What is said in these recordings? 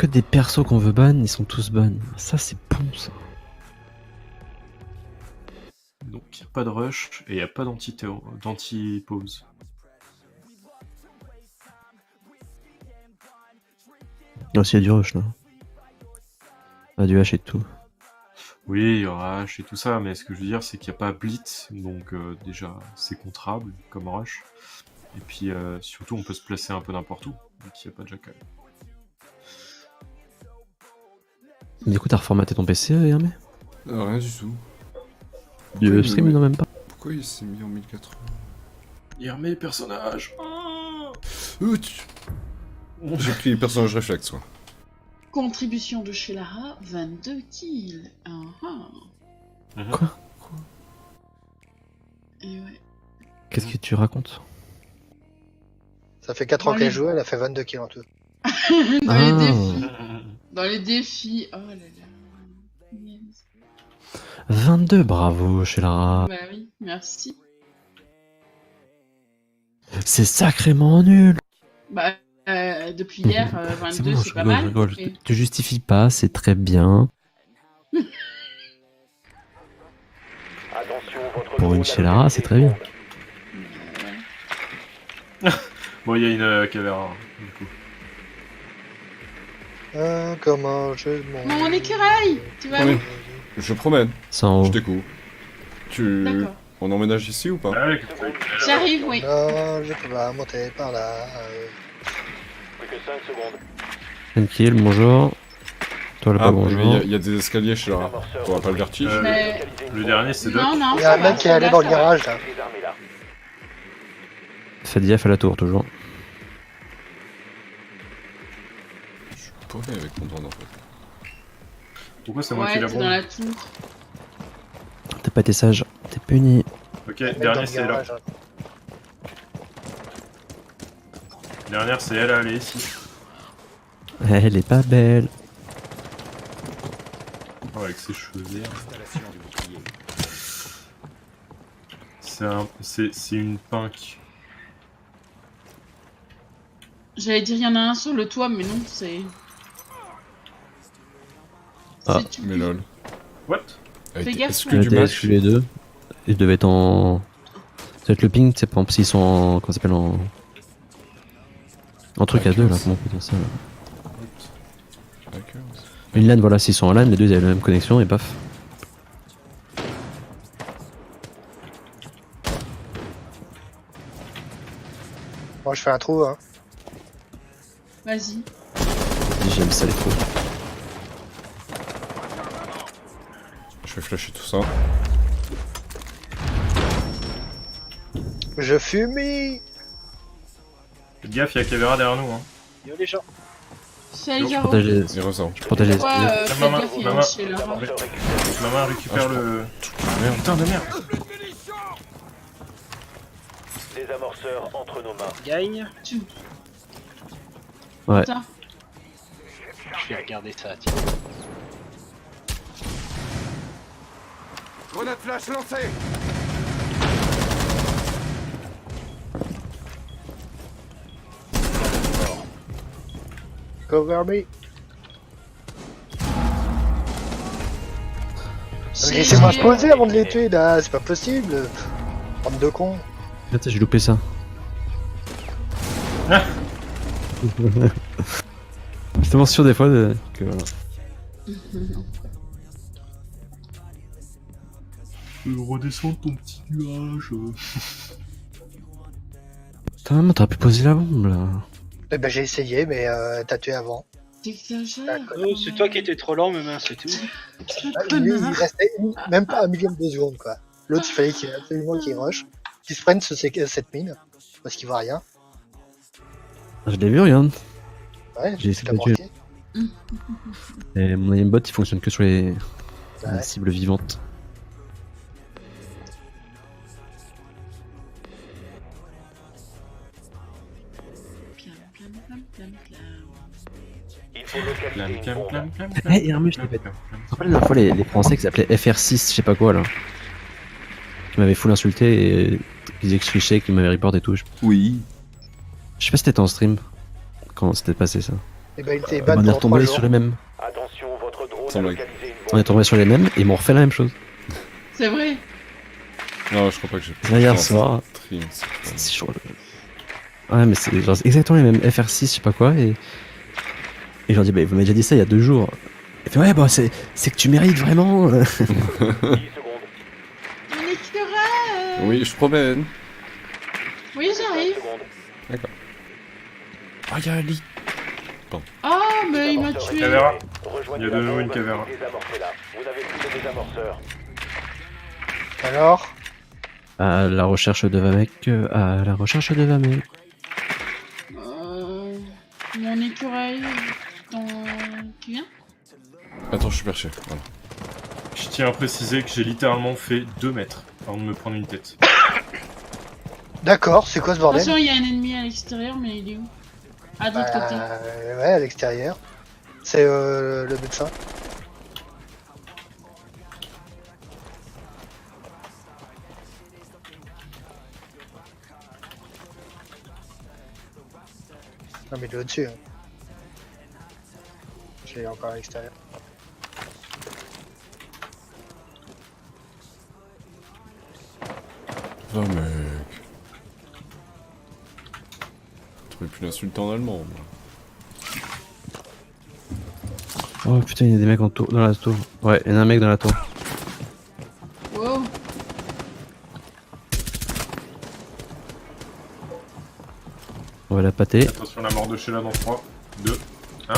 que des persos qu'on veut ban, ils sont tous ban. Ça, c'est bon, ça. Donc, il n'y a pas de rush et il n'y a pas d'anti-pause. Non, s'il y a du rush, là. Ah, du H et tout. Oui, il y aura H et tout ça, mais ce que je veux dire, c'est qu'il n'y a pas Blitz, donc déjà, c'est contrable comme rush. Et puis, surtout, on peut se placer un peu n'importe où, vu qu'il n'y a pas de jackal. Du coup, t'as reformaté ton PC, Hermé? Rien du tout. Le stream, non, même pas. Pourquoi il s'est mis en 1080? Hermé, personnage. J'ai pris personnage réflexe, quoi. Contribution de chez Lara, 22 kills. Quoi? Et ouais. Qu'est-ce que tu racontes? Ça fait 4 ans qu'elle joue, elle a fait 22 kills en tout. Dans les défis. Dans les défis. Oh là là. Yes. 22, bravo, chez Lara. Bah oui, merci. C'est sacrément nul. Bah, depuis hier, 22, c'est pas mal. je rigole. Et- Tu justifies pas, c'est très bien. Pour une chez Lara, c'est très bien. Bon, il y a une caméra, du coup. Comment je m'en... Mon écureuil, tu vas Oui. où? Je promène, C'est en haut. je découvre. D'accord. On emménage ici ou pas? Ah ouais, J'arrive, oui. Non, je peux pas monter par là. Tranquille, bonjour. Toi, le Ah, pas bon, bonjour. il y a des escaliers chez Lara. On va pas le vertige. Mais- le dernier, c'est Doc. Non, non. Il y a ça un va, mec qui est ça allé va, dans le ça va. garage là. Faites gaffe à la tour, toujours. Je suis paumé avec mon drone en fait. Pourquoi c'est moi qui Ouais, la t'es dans bombe? la tour. T'as pas été sage, t'es puni. Ok, Le mec dans dernier, le c'est là. garage, hein. Dernière, c'est elle, allez, ici. Elle est pas belle. Oh, avec ses cheveux verts. C'est une pink. J'allais dire, il y en a un sur le toit, mais non, c'est. Ah, C'est tout. Mais lol. What? Fais gaffe, Est-ce ouais. que Elle du était match? exclu les deux. Ils devaient être en. Ça doit être le ping, c'est par exemple s'ils sont en. Comment ça s'appelle en. En truc à deux là, comment on peut dire ça là. D'accord. Une LAN, voilà, s'ils sont en LAN, les deux ils avaient la même connexion et paf. Moi je fais un trou, hein. Vas-y. J'aime ça les trous. Je vais flasher tout ça. Je fume. Faites gaffe, il y a caméra derrière nous. Hein. Yo les gens. Salut, Je Jaro. Protège les. Il ressort. Je protège les. Ouais, faites Maman, gaffe, il y a maman. un chez Lara. Maman récupère Ah, je le. Merde. Putain de merde! Désamorceur entre nos mains. Gagne. Ouais. Putain. Je vais regarder ça, tiens. Grenade flash lancée. Cover me. Laissez-moi se poser avant de les tuer là, c'est pas possible. Bande de cons. Attends, j'ai loupé ça. J'étais tellement sûr des fois que voilà. Redescends ton petit nuage. Putain, maman, t'aurais pu poser la bombe là. Eh ben j'ai essayé, mais t'as tué avant. T'exagères. Oh, c'est toi qui étais trop lent, mais c'est tout. Lui, il restait même pas un millième de seconde quoi. L'autre, il fallait qu'il absolument qu'il rush, qu'il se prenne cette mine, parce qu'il voit rien. Je l'ai vu, regarde. Ouais, J'ai c'est essayé de tuer. amorti. Et mon aimbot il fonctionne que sur les Ouais. cibles vivantes. Il faut localiser une bombe. Eh, Hermé, je t'ai fait. Tu te rappelles la dernière fois les Français qui s'appelaient FR6, je sais pas quoi là. Qui m'avaient full insulté et qui disaient que je trichais, qui m'avaient report et tout. Je Oui. sais pas si t'étais en stream quand c'était passé ça. Et ben il était On ban est pendant 3 retombé jours. sur les mêmes. Attention, votre drone a Semble- localisé une On est bombe. tombé sur les mêmes et ils m'ont refait la même chose. C'est vrai. Non, je crois pas que j'ai. Là, hier Non, soir. stream, c'est pas- C'est chaud. Ouais, mais c'est genre exactement les mêmes FR6, je sais pas quoi. Et je leur dis, bah, vous m'avez déjà dit ça il y a 2 jours. Et fait, ouais, bah, c'est que tu mérites vraiment. 10 secondes. Mon écureuil. Oui, je promène. Oui, 5 j'arrive. secondes. Ah, y'a un lit. Ah, mais il m'a Désamorceur tué. Caméra. Rejoignez Il y a la de nouveau bombe une caméra. et désamorcez-la. Vous n'avez plus de désamorceur. Alors, À la recherche de Vamek. À la recherche de Vamek. Mon écureuil. Tu viens? Attends, je suis perché. Voilà. Je tiens à préciser que j'ai littéralement fait 2 mètres avant de me prendre une tête. d'accord, c'est quoi ce bordel? Attention, il y a un ennemi à l'extérieur, mais il est où? Ah, de l'autre côté. Ouais, à l'extérieur. C'est le médecin. Non mais il est au-dessus. Hein. Je l'ai encore à l'extérieur. Oh, mec. J'aurais pu l'insulter en allemand. moi. Oh putain, il y a des mecs dans la tour. Ouais, il y en a un mec dans la tour. Wow. On va la pâter. Attention, la mort de Sheila dans 3, 2, 1.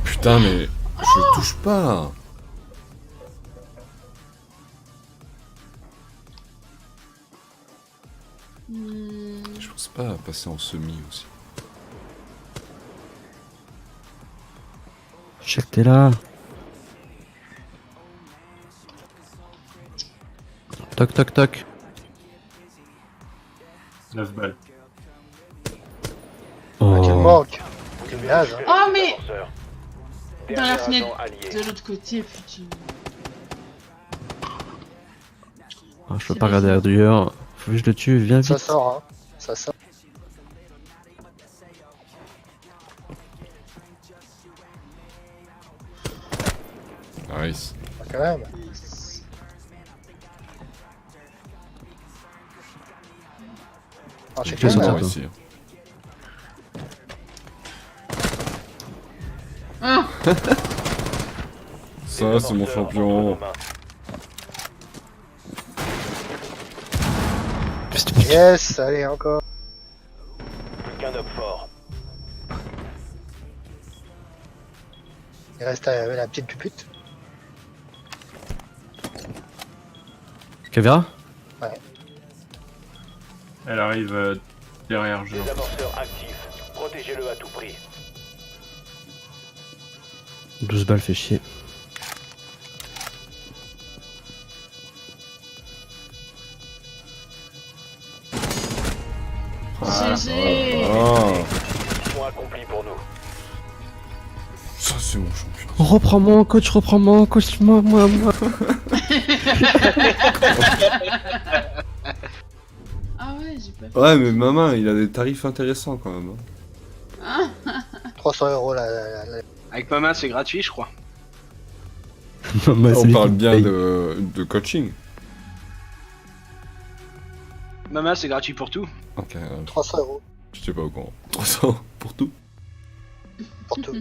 Putain, mais. Je touche pas. Je pense pas à passer en semi aussi. Je sais que t'es là. Toc toc toc. 9 balles. Ah, quel Oh. manque. Quel naze. Hein. Oh, mais Désamorceur. dans la Dernier fenêtre agent allié. de l'autre côté, putain. Ah, je peux pas regarder ailleurs. Faut que je le tue, viens Ça vite. sort, hein. Ça sort. Nice. Ah, quand même. Alors, Je j'ai vais quand sauter même. un peu. ici. hein. Ah, Ça, c'est mon Désamorceur champion. entre nos mains. Yes, allez, encore. Plus qu'un homme fort. Il reste la petite pupute. Cavéra? Elle arrive derrière, je Désamorceur actif. Protégez-le à tout prix. 12 balles fait chier. GG. Ah, Mission accompli pour nous. ça, c'est mon champion. Reprends-moi, coach, moi. Ah ouais, j'ai pas fait. Ouais, mais maman, il a des tarifs intéressants quand même. hein. 300 € Avec ma main, c'est gratuit, je crois. Bah, c'est On lui parle qui bien paye. de coaching. Ma main, c'est gratuit pour tout. Ok, 300 € je sais pas au courant. 300 pour tout. pour tout.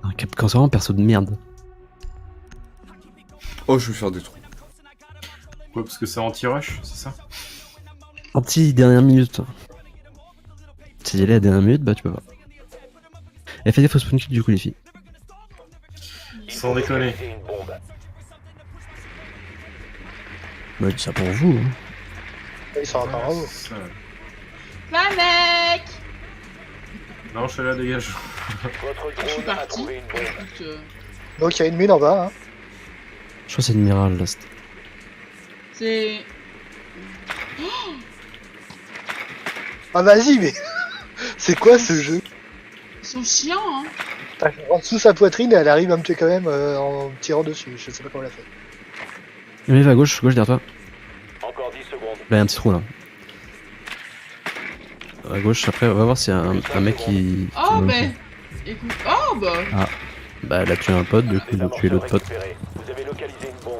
Un cap quand c'est vraiment perso de merde. Oh, je vais faire des trous. Ouais, parce que c'est anti-rush, c'est ça? Anti-dernière minute. Si elle est à la dernière minute, bah tu peux pas. Elle fait des fausses spawn kills du coup les filles. Sans déconner. Localiser une bombe. Bah je dis ça pour vous. Hein. Ils sont encore en haut. Ça- Va, mec. Non, Sheila, dégage. Votre Je suis drone a parti. trouvé une bombe. Écoute, Donc il y a une mine en bas. Hein. Je crois que c'est une Miral là. c'est. Ah vas-y, mais c'est quoi ce jeu? Ils sont chiants, hein. Putain, je rentre sous sa poitrine et elle arrive à me tuer quand même en me tirant dessus. Je sais pas comment elle a fait. Mais va à gauche derrière toi. Encore 10 secondes. Là y a un petit trou là. à gauche. Après, on va voir s'il y a un mec qui. Oh, qui- ben. Écoute. Oh, bah. Bah, elle a tué un pote, du coup, il a tué l'autre pote. Récupéré. Vous avez localisé une bombe.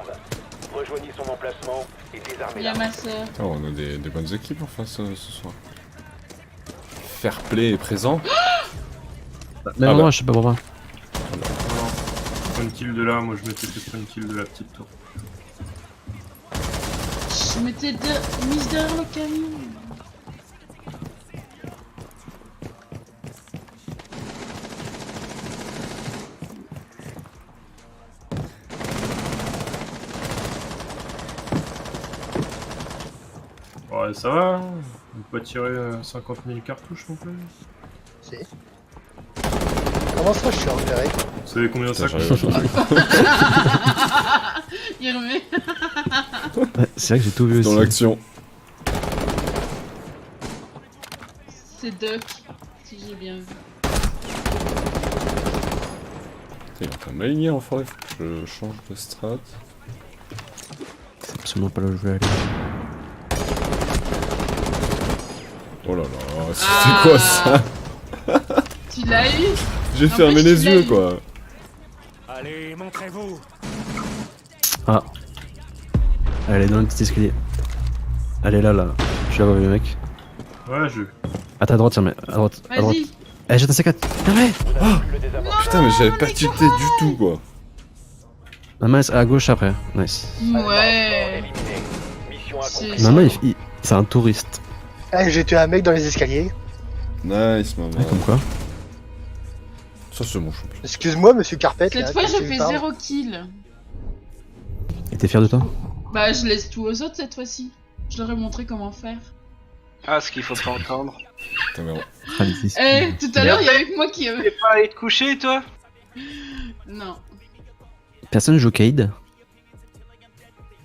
Rejoignez son emplacement et Il y désarmez-la. a ma soeur. Oh, on a des bonnes équipes en face ce soir. Fair play est présent. Mais Ah non, bah. je sais pas pourquoi. Prends une kill de là, moi je mettais peut-être une kill de la petite tour. Je m'étais mise derrière le camion. Ouais, ça va, hein. On peut pas tirer 50 000 cartouches non plus. Si. Comment ça, je suis repéré? Vous savez combien ça Putain, coûte? Il remet. Ouais, c'est vrai que j'ai tout vu Dans aussi. l'action. C'est Duck, si j'ai bien vu. Il est en train de m'aligner en forêt, faut que je change de strat. C'est absolument pas là où je veux aller. Oh là là, c'était Ah. quoi ça? Tu l'as eu? J'ai En fermé fait, les tu l'as yeux eu. quoi. Allez, montrez-vous. Ah. Elle est dans le petit escalier. Elle est là, là. Tu la vois, le mec. Ouais, je. À ta droite, tiens, mais à droite. À droite. Vas-y. Eh, jette un C4. Arrête. Vous avez pu le désamorcer. Putain, mais j'avais pas tilté du tout quoi. Maman, à gauche après. Nice. Ouais. Éliminé. Mission C'est- accomplie. Maman, c'est un touriste. Eh, j'ai tué un mec dans les escaliers. Nice maman. Comme quoi. Ça c'est mon champion. Excuse-moi, monsieur Carpet. Cette là, fois, qu'est-ce je que fais tu parles 0 kill. Et t'es fier de toi? Bah, je laisse tout aux autres cette fois-ci. Je leur ai montré comment faire. Ah, ce qu'il faut pas entendre. Putain, mais Ah, les escaliers. Eh, tout à l'heure, il y avait que moi qui. T'es pas allé te coucher, toi? Non. Personne joue Cade?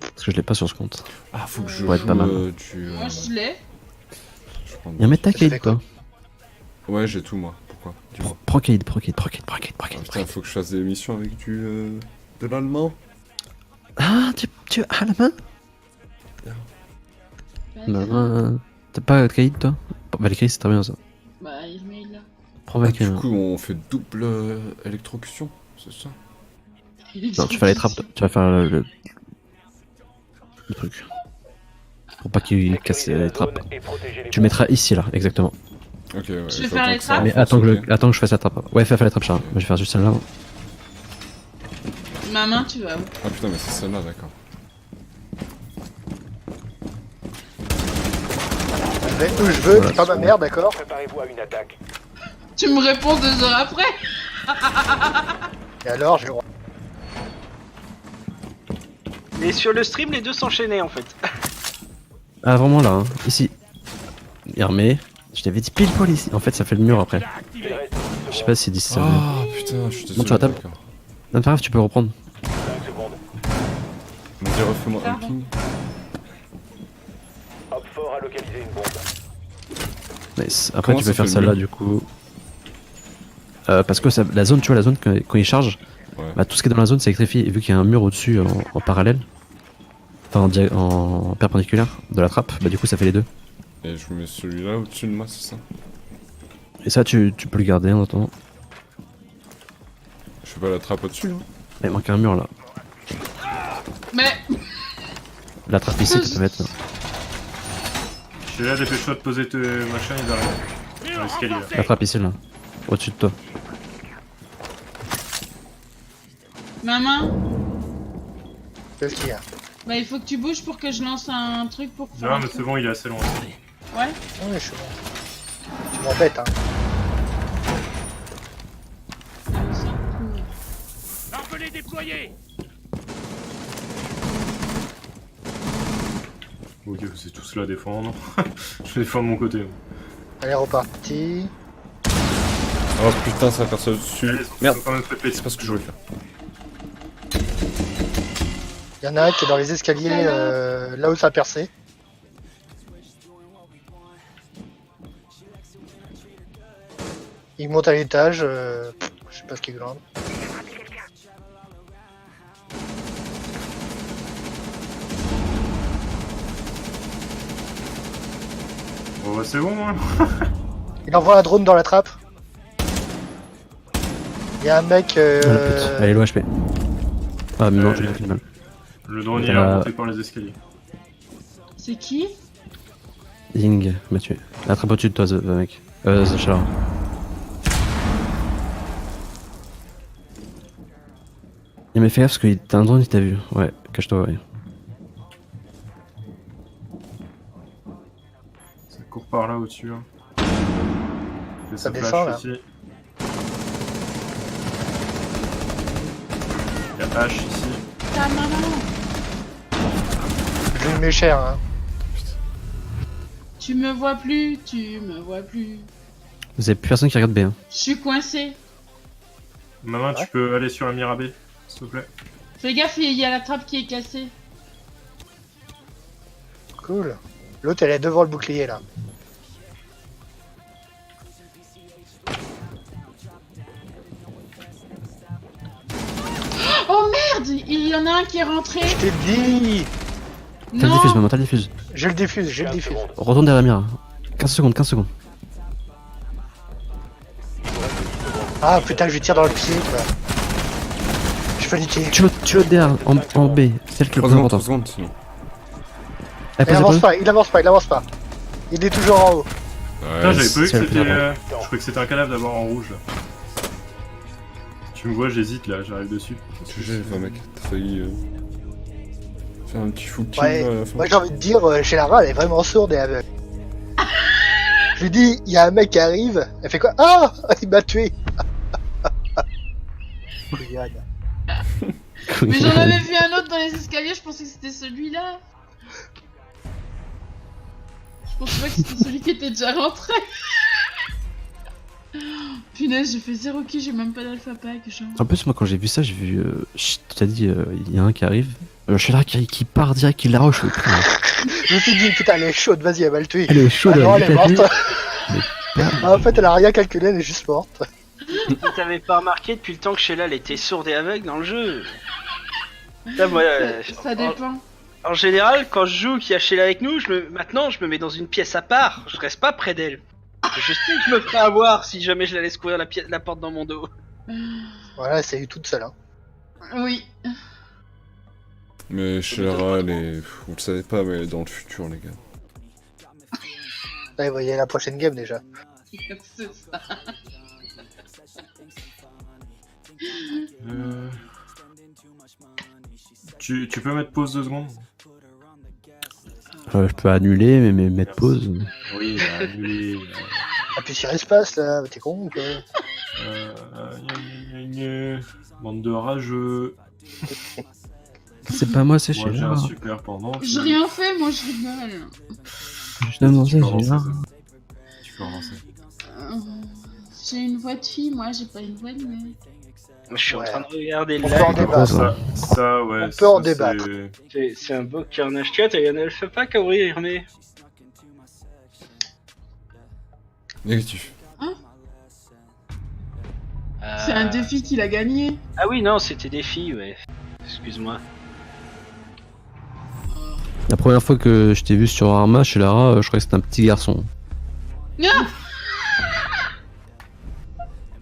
Parce que je l'ai pas sur ce compte. ah, faut que je Ouais, joue pas mal. du. Moi, je l'ai. je prends- Y'a un mec ta Ça fait Cade, quoi toi? Ouais, j'ai tout moi. Pourquoi? Dis-moi. Prends Cade, prends Cade, prends Cade, prends Cade, prends Ah, Cade. putain, faut que je fasse des missions avec du. de l'allemand. Ah, tu as la main? Vas-y. Bah, t'as pas Cade, toi? Valkyrie, c'est très bien ça. Bah, il remet là. Prends Ah, Valkyrie. du coup, on fait double électrocution, c'est ça? Non, tu fais les trappes, toi. Tu vas faire le truc. Pour pas qu'il casse Sécurisez la les trappes. zone et protégez les Tu le mettras ici, là, exactement. Ok, ouais. Je vais faut faire attendre les que ça trappes. Mais renforce, attends ok. que je fasse la trappe. Ouais, fais les trappes, Charles. Moi, je vais faire juste celle-là. Ma main, tu vas où? Ah putain, mais c'est celle-là, d'accord. Je vais où je veux, Voilà, c'est pas ma c'est mère, d'accord? Préparez-vous à une attaque. Tu me réponds 2 heures après? Et alors, je vais. Mais sur le stream, les deux s'enchaînaient en fait. Ah, vraiment là, hein. Ici. Il remet. Je t'avais dit pile poil ici. En fait, ça fait le mur après. Il reste 10 Je sais secondes. pas si d'ici ça. Ah putain, je suis désolé. Bon, tu vas taper. d'accord. Non, pas grave, tu peux reprendre. 5 secondes. Vas-y, refais-moi un Pardon. ping. Hop fort a localisé une bombe. Nice. Après, Comment tu peux ça faire fait le celle-là mur du coup. Parce que la zone, tu vois, la zone, quand il charge, Ouais. bah, tout ce qui est dans la zone s'électrifie. Et vu qu'il y a un mur au-dessus en parallèle, enfin en perpendiculaire de la trappe, bah du coup ça fait les deux. Et je mets celui-là au-dessus de moi, c'est ça? Et ça, tu peux le garder en attendant. Je fais pas la trappe au-dessus, hein? Mais il manque un mur là. Mais. La trappe ici, tu peux mettre. Je suis là, dépêche-toi de poser tes machins, ils arrivent. Dans l'escalier là. La trappe ici là. Au-dessus de toi. Ma main? Qu'est-ce qu'il y a? Bah, il faut que tu bouges pour que je lance un truc pour faire. Non, un mais truc. c'est bon, il est assez loin. Ouais? Oui, je suis bon. Tu m'embêtes, hein. On s'en fout. Barbelés déployés. Ok, vous êtes tous là à défendre. Je vais défendre mon côté. moi. Allez, reparti. Oh putain, ça passe au-dessus. Allez, Merde, faut quand même fait c'est plaisir. pas ce que je voulais faire. Il y en a un qui est dans les escaliers, là où ça a percé. Il monte à l'étage, je sais pas ce qu'il glande. On bah c'est bon, hein. Il envoie un drone dans la trappe. Il y a un mec. Ah, la pute. Allez, low HP. Ah, mais non, j'ai fait mal. Le drone il est Voilà. remonté par les escaliers. C'est qui? Ying m'a tué. Attrape au-dessus de toi, The mec. The Chaleur. Il m'a fait gaffe parce que t'as un drone, il t'a vu. Ouais, cache-toi, ouais. Ça court par là au-dessus. Hein. Et Ça flash descend, là. ici. Il y a H ici. Ta maman. Je lui mets cher, hein. Tu me vois plus, tu me vois plus. Vous avez plus personne qui regarde B. Hein. Je suis coincé. Maman, Ouais. tu peux aller sur la Mirabé, s'il te plaît. Fais gaffe, il y a la trappe qui est cassée. Cool. L'autre, elle est devant le bouclier, là. Oh merde, il y en a un qui est rentré. Je t'ai dit. T'as le Non. diffuse, maman, t'as le diffuse. Je le diffuse, je le 15 diffuse. secondes. Retourne derrière Mira. 15 secondes, 15 secondes. Ah putain, je lui tire dans le pied, quoi. Je suis paniqué. Tu l'autre derrière, en B. C'est elle qui est le 3 plus secondes, important. 3 secondes sinon. Elle Il pose, avance pas, il avance pas, il avance pas. Il est toujours en haut. Putain, j'avais pas vu que c'est le plus c'était. important. Je croyais que c'était un cadavre d'abord en rouge là. Tu me vois, j'hésite là, j'arrive dessus. GG, enfin, mec, t'as failli faire un petit full team Ouais, à la fin. moi j'ai envie de dire, chez Lara, elle est vraiment sourde et aveugle. Je lui dis, il y a un mec qui arrive, elle fait quoi? Ah, il m'a tué. Couillonne. Mais j'en avais vu un autre dans les escaliers, je pensais que c'était celui-là. Je pensais pas que c'était celui qui était déjà rentré. Punaise, j'ai fait 0 kill, j'ai même pas d'alpha pack, genre. En plus, moi, quand j'ai vu ça, j'ai vu. Tu t'as dit, il y a un qui arrive. Je suis là, qui part direct, qui la roche. Je me suis dit, putain, elle est chaude, vas-y, elle va le tuer. Elle est chaude, Ah non, elle elle est a morte. Mais Ah, en fait, elle a rien calculé, elle est juste morte. T'avais pas remarqué depuis le temps que Sheila elle était sourde et aveugle dans le jeu. Là, moi, Ça dépend. en général, quand je joue qu'il y a Sheila avec nous, maintenant je me mets dans une pièce à part. Je reste pas près d'elle. Je sais que je me ferais avoir si jamais je la laisse courir la porte dans mon dos. Voilà, elle s'est eu toute seule. Hein. Oui. Mais Sheila, elle est. Vous le savez pas, mais elle est dans le futur, les gars. Là, vous voyez la prochaine game déjà. C'est ça. Tu peux mettre pause 2 secondes? Je peux annuler, mais mettre pause. Oui, annuler. Appuie sur espace là, t'es con ou quoi? Bande de rageux. C'est pas moi, c'est chez Moi j'ai un là. super pendant. J'ai rien fait, moi je rigole. Justement, Tu peux c'est relancer, là. ça. Tu peux relancer. Euh, J'ai une voix de fille, moi j'ai pas une voix de mec. Je suis en Ouais. train de regarder le On peut en live. débattre. Ça, ouais. On peut en ça, débattre. C'est un beau carnage. Tu vois, t'as un alpha pack à ouvrir, mais. Négatif. C'est un défi qu'il a gagné. Ah oui, non, c'était des filles, ouais. Excuse-moi. La première fois que je t'ai vu sur Arma chez Lara, je croyais que c'était un petit garçon. Ah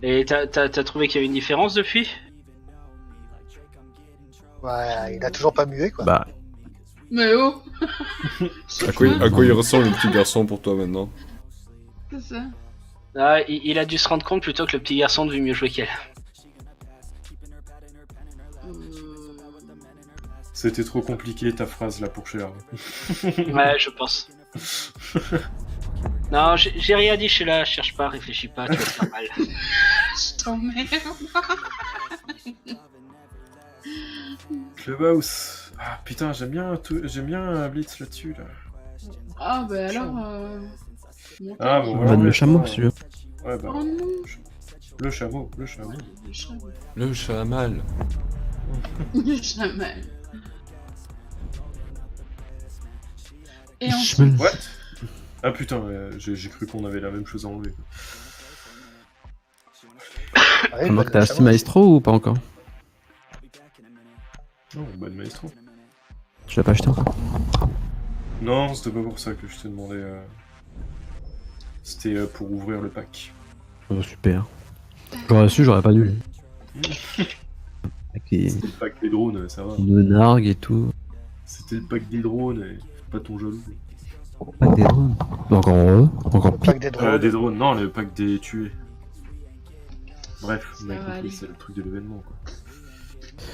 Et t'as trouvé qu'il y avait une différence depuis? Ouais, il a toujours pas mué quoi. Bah, Mais oh. À quoi il ressemble le petit garçon pour toi maintenant? C'est ça. Ah, il a dû se rendre compte plutôt que le petit garçon devait mieux jouer qu'elle. C'était trop compliqué ta phrase là pour Sheila. Ouais, je pense. Non, j'ai rien dit, Sheila, cherche pas, réfléchis pas, tu vas te faire mal. Je t'emmerde. Clubhouse. Ah putain, j'aime bien Blitz là-dessus là. Ah bah alors... Ah on bon, va voilà, de le ouais, chameau bon. si tu veux. Ouais bah. Oh non. Le chameau, le chameau. Le chameau. Le chamal. Le chameau. Et Chemin. ensuite... What? Ah putain, j'ai cru qu'on avait la même chose à enlever. Ouais, Comment bah, t'as le acheté chameau, Maestro ou pas encore? Non, bonne maestro. Tu l'as pas acheté encore? Non, c'était pas pour ça que je t'ai demandé. C'était pour ouvrir le pack. Oh, super. J'aurais su, j'aurais pas dû. Qui C'était le pack des drones, ça va. me nargue et tout. C'était le pack des drones, et pas ton jaloux. Pas des drones. Encore heureux, encore Le pire. pack des drones. Des drones, non, le pack des tués. Bref, Ça mec, va aller. c'est le truc de l'événement, quoi.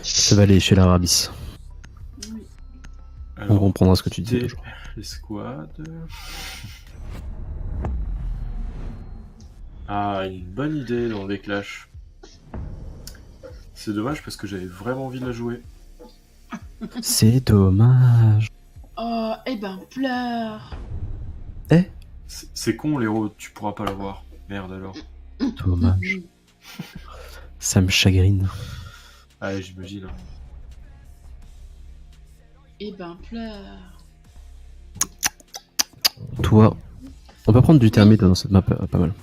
Ça va aller chez l'Arabis. On Alors, comprendra ce que tu dis. des- les squads. Ah, une bonne idée dans les clashs. C'est dommage parce que j'avais vraiment envie de la jouer. C'est dommage. Oh, eh ben, pleure. C'est con, l'héros, tu pourras pas l'avoir. Merde alors. Dommage. Ça me chagrine. Ah, j'imagine. Eh ben, pleure. Toi, on peut prendre du thermite dans cette map, pas mal.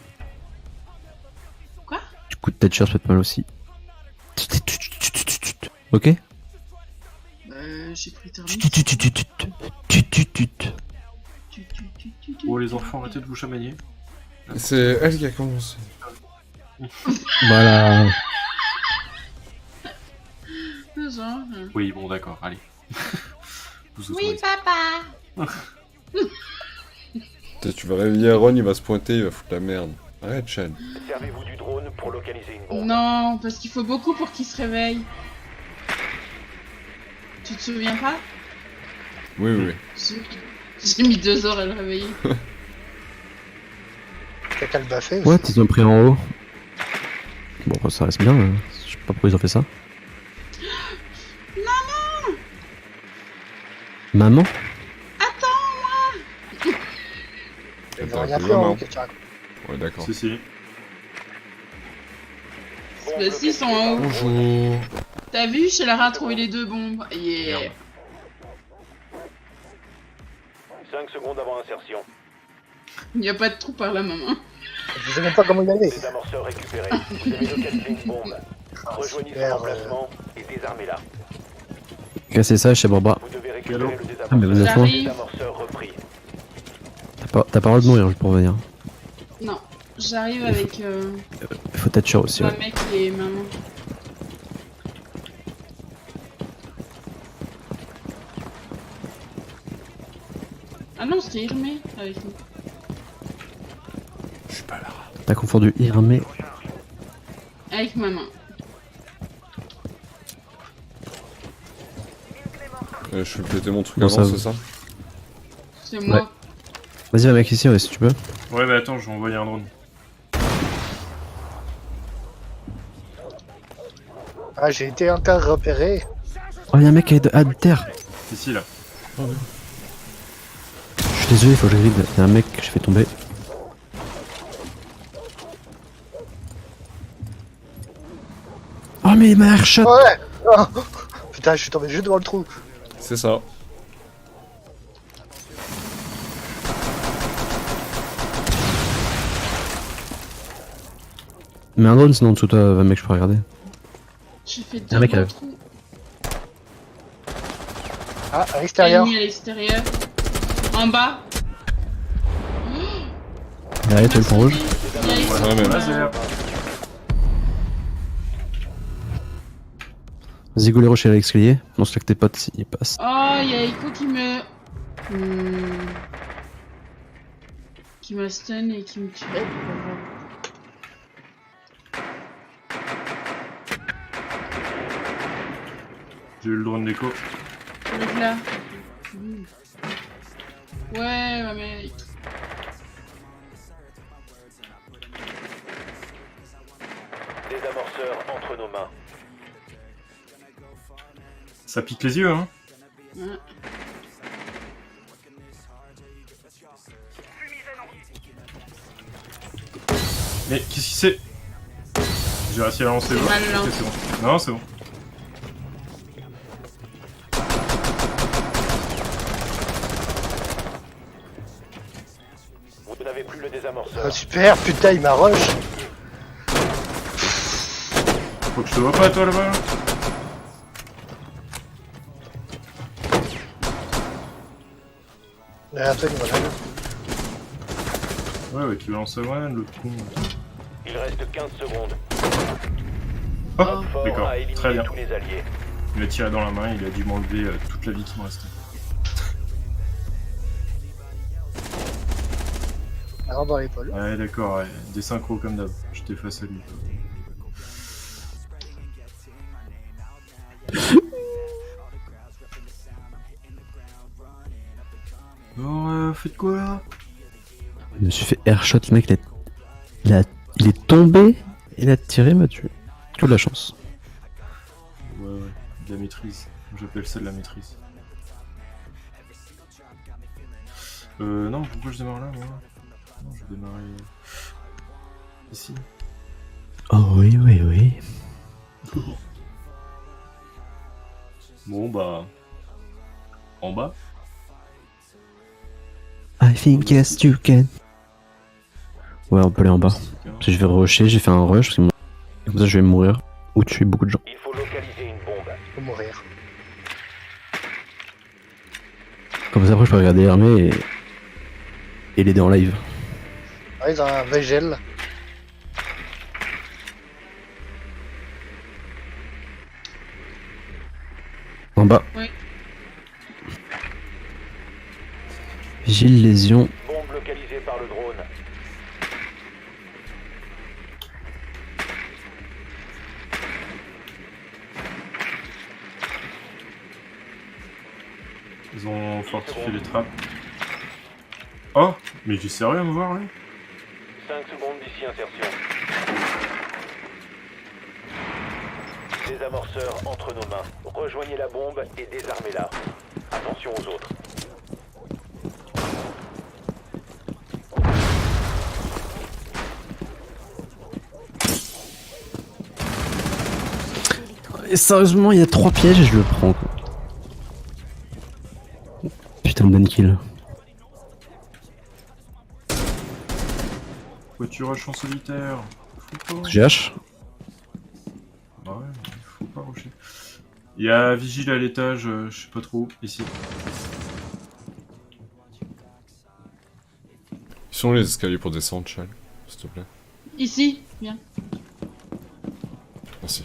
Quoi? Du coup de Thatcher, ça peut être mal aussi. Ok? J'ai pris terminé. Oh, les enfants, arrêtez de vous chamailler. C'est elle qui a commencé. Voilà. Genre. Oui, bon, d'accord, allez. Vous Oui, autorisez. papa. Putain, tu vas réveiller Aaron, il va se pointer, il va foutre la merde. Arrête, Chad. Servez-vous du drone pour localiser une bombe. Non, parce qu'il faut beaucoup pour qu'il se réveille. Tu te souviens pas? Oui, oui. J'ai mis 2 heures à le réveiller. T'as qu'à le baffer aussi. Ouais, ils ont pris en haut. Bon, ça reste bien. Je sais pas pourquoi ils ont fait ça. Maman? Ils Attends, ont rien que fait en maman. haut, qu'est-ce que tu racontes? Ouais, d'accord. Si, si. Bombe Bah si, ils sont en haut. Bonjour. T'as vu, Shelara a trouvé les 2 bombes. Yeah. Merde. 5 secondes avant insertion. Il n'y a pas de trou par là, maman. Je sais même pas comment y aller. Désamorceur récupéré. Vous avez localisé une bombe. Rejoignez son super, emplacement et désarmez-la. Cassez ça chez Barbara. Vous devez récupérer Hello. le Ah, mais vous êtes désamorceur. loin. Désamorceur repris. T'as pas le droit de mourir juste pour venir. Non, j'arrive avec Il faut Thatcher aussi, un ouais. mec et maman. Ah non, c'était Irmé avec nous. Je suis pas là. T'as confondu Irmé. Avec maman. Je fais péter mon truc Bon, avant, ça c'est va. ça? C'est moi. Vas-y, va mec ici, ouais, si tu peux. Ouais, mais attends, je vais envoyer un drone. Ah, j'ai été encore repéré. Oh, y'a un mec à terre. Ici, là. Je suis désolé, faut que je grid. Y'a un mec que je fais tomber. Oh, mais il m'a airshot. Ouais. Ah. Putain, je suis tombé juste devant le trou. C'est ça. Mais un drone sinon en dessous de toi, va mec, je peux regarder. J'ai fait Un mec deux à- trous. Ah, à l'extérieur. Ennemi à l'extérieur. En bas. Derrière toi, le pont rouge. Il y a les- Ouais, mais- Laser. Vas-y, go les rochers à l'escalier. On se que tes potes s'ils passent. Oh, il y a Echo qui me... qui me stun et qui me tue. Eh, J'ai eu le drone d'écho. Arrive là. Ouais, mec. Désamorceur entre nos mains. Ça pique les yeux, hein. Ouais. Mais qu'est-ce qui c'est? J'ai réussi à lancer C'est le mal Ok, lancé. c'est bon. Non, c'est bon. Vous n'avez plus le désamorceur. Ah, super, putain, il m'a rush. Faut que je te vois pas, toi, là-bas. Derrière toi, voilà. Ouais, qui balance sa grenade, l'autre con. Il reste 15 secondes. Ah, Fort d'accord, a éliminé très bien. tous les alliés. Il m'a tiré dans la main, il a dû m'enlever toute la vie qui me restait. Alors dans l'épaule. Ouais, d'accord, ouais. Des synchros comme d'hab. J'étais face à lui. Bon, faites quoi là? Je me suis fait airshot, le mec, il est tombé, il a tiré, m'a tué. Que de la chance. Ouais, de la maîtrise. J'appelle ça de la maîtrise. Non, pourquoi je démarre là, moi? Non, je vais démarrer... ici. Oh oui, oui, oui. Bon, bah... en bas. I think yes you can. Ouais, on peut aller en bas. Parce que je vais rusher, j'ai fait un rush, parce que comme ça je vais mourir. Ou tuer beaucoup de gens. Il faut localiser une bombe. Faut mourir. Comme ça après je peux regarder l'armée et l'aider en live. Ouais, ils ont un Vegel. En bas. Oui. Vigile, lésion. Bombe localisée par le drone. Ils ont fortifié les trappes. Oh, mais j'ai sérieux à me voir là? 5 secondes d'ici insertion. Désamorceur entre nos mains. Rejoignez la bombe et désarmez-la. Attention aux autres. Et sérieusement, il y a 3 pièges et je le prends quoi. Putain de bonne kill. Pourquoi tu rushes en solitaire? Faut pas. GH. Bah ouais, mais faut pas rusher. Il y a vigile à l'étage, je sais pas trop, ici. Ils sont où les escaliers pour descendre, Chal? S'il te plaît. Ici, viens. Merci.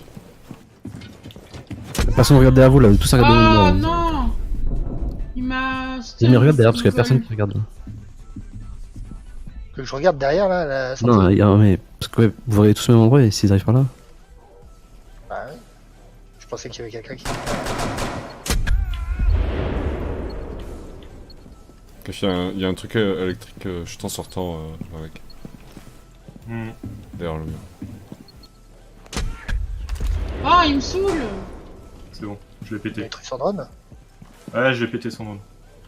Personne regarde derrière vous là, tous regardez Oh là. non! Il m'a... Il me regarde derrière parce qu'il y a personne qui regarde. Que je regarde derrière là, la sortie. Non, mais parce que ouais, vous regardez tous au même endroit et s'ils arrivent par là. Bah ouais. Je pensais qu'il y avait quelqu'un qui. Il y a un truc électrique juste en sortant avec. Hmm. Derrière le mur. Oh, il me saoule! C'est bon, je l'ai Il y a pété. des trucs sur drone. Ouais, j'ai pété son nom.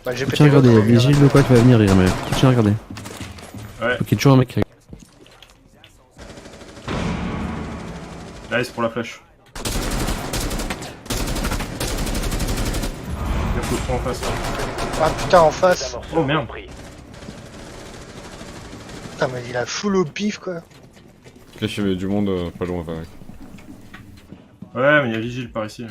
Bah j'ai Faut pété tiens regarder, l'autre, vigile ou quoi qui va venir, mais faut tiens regarder. Ouais, Ok, toujours un mec qui... là c'est pour la flèche. Il y a trop en face. Ah putain en face. Désamorceur Oh, merde. compris. Putain mais il a full au pif quoi. Là, il y avait du monde pas loin avec. Ouais, mais il y a vigile par ici. Là.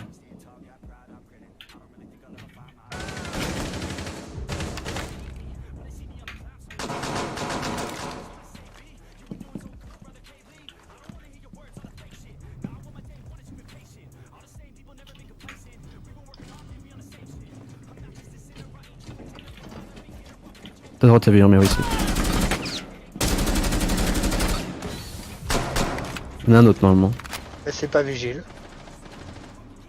T'as droite, t'avais un mur ici. Il y en a un autre normalement. Mais c'est pas vigile.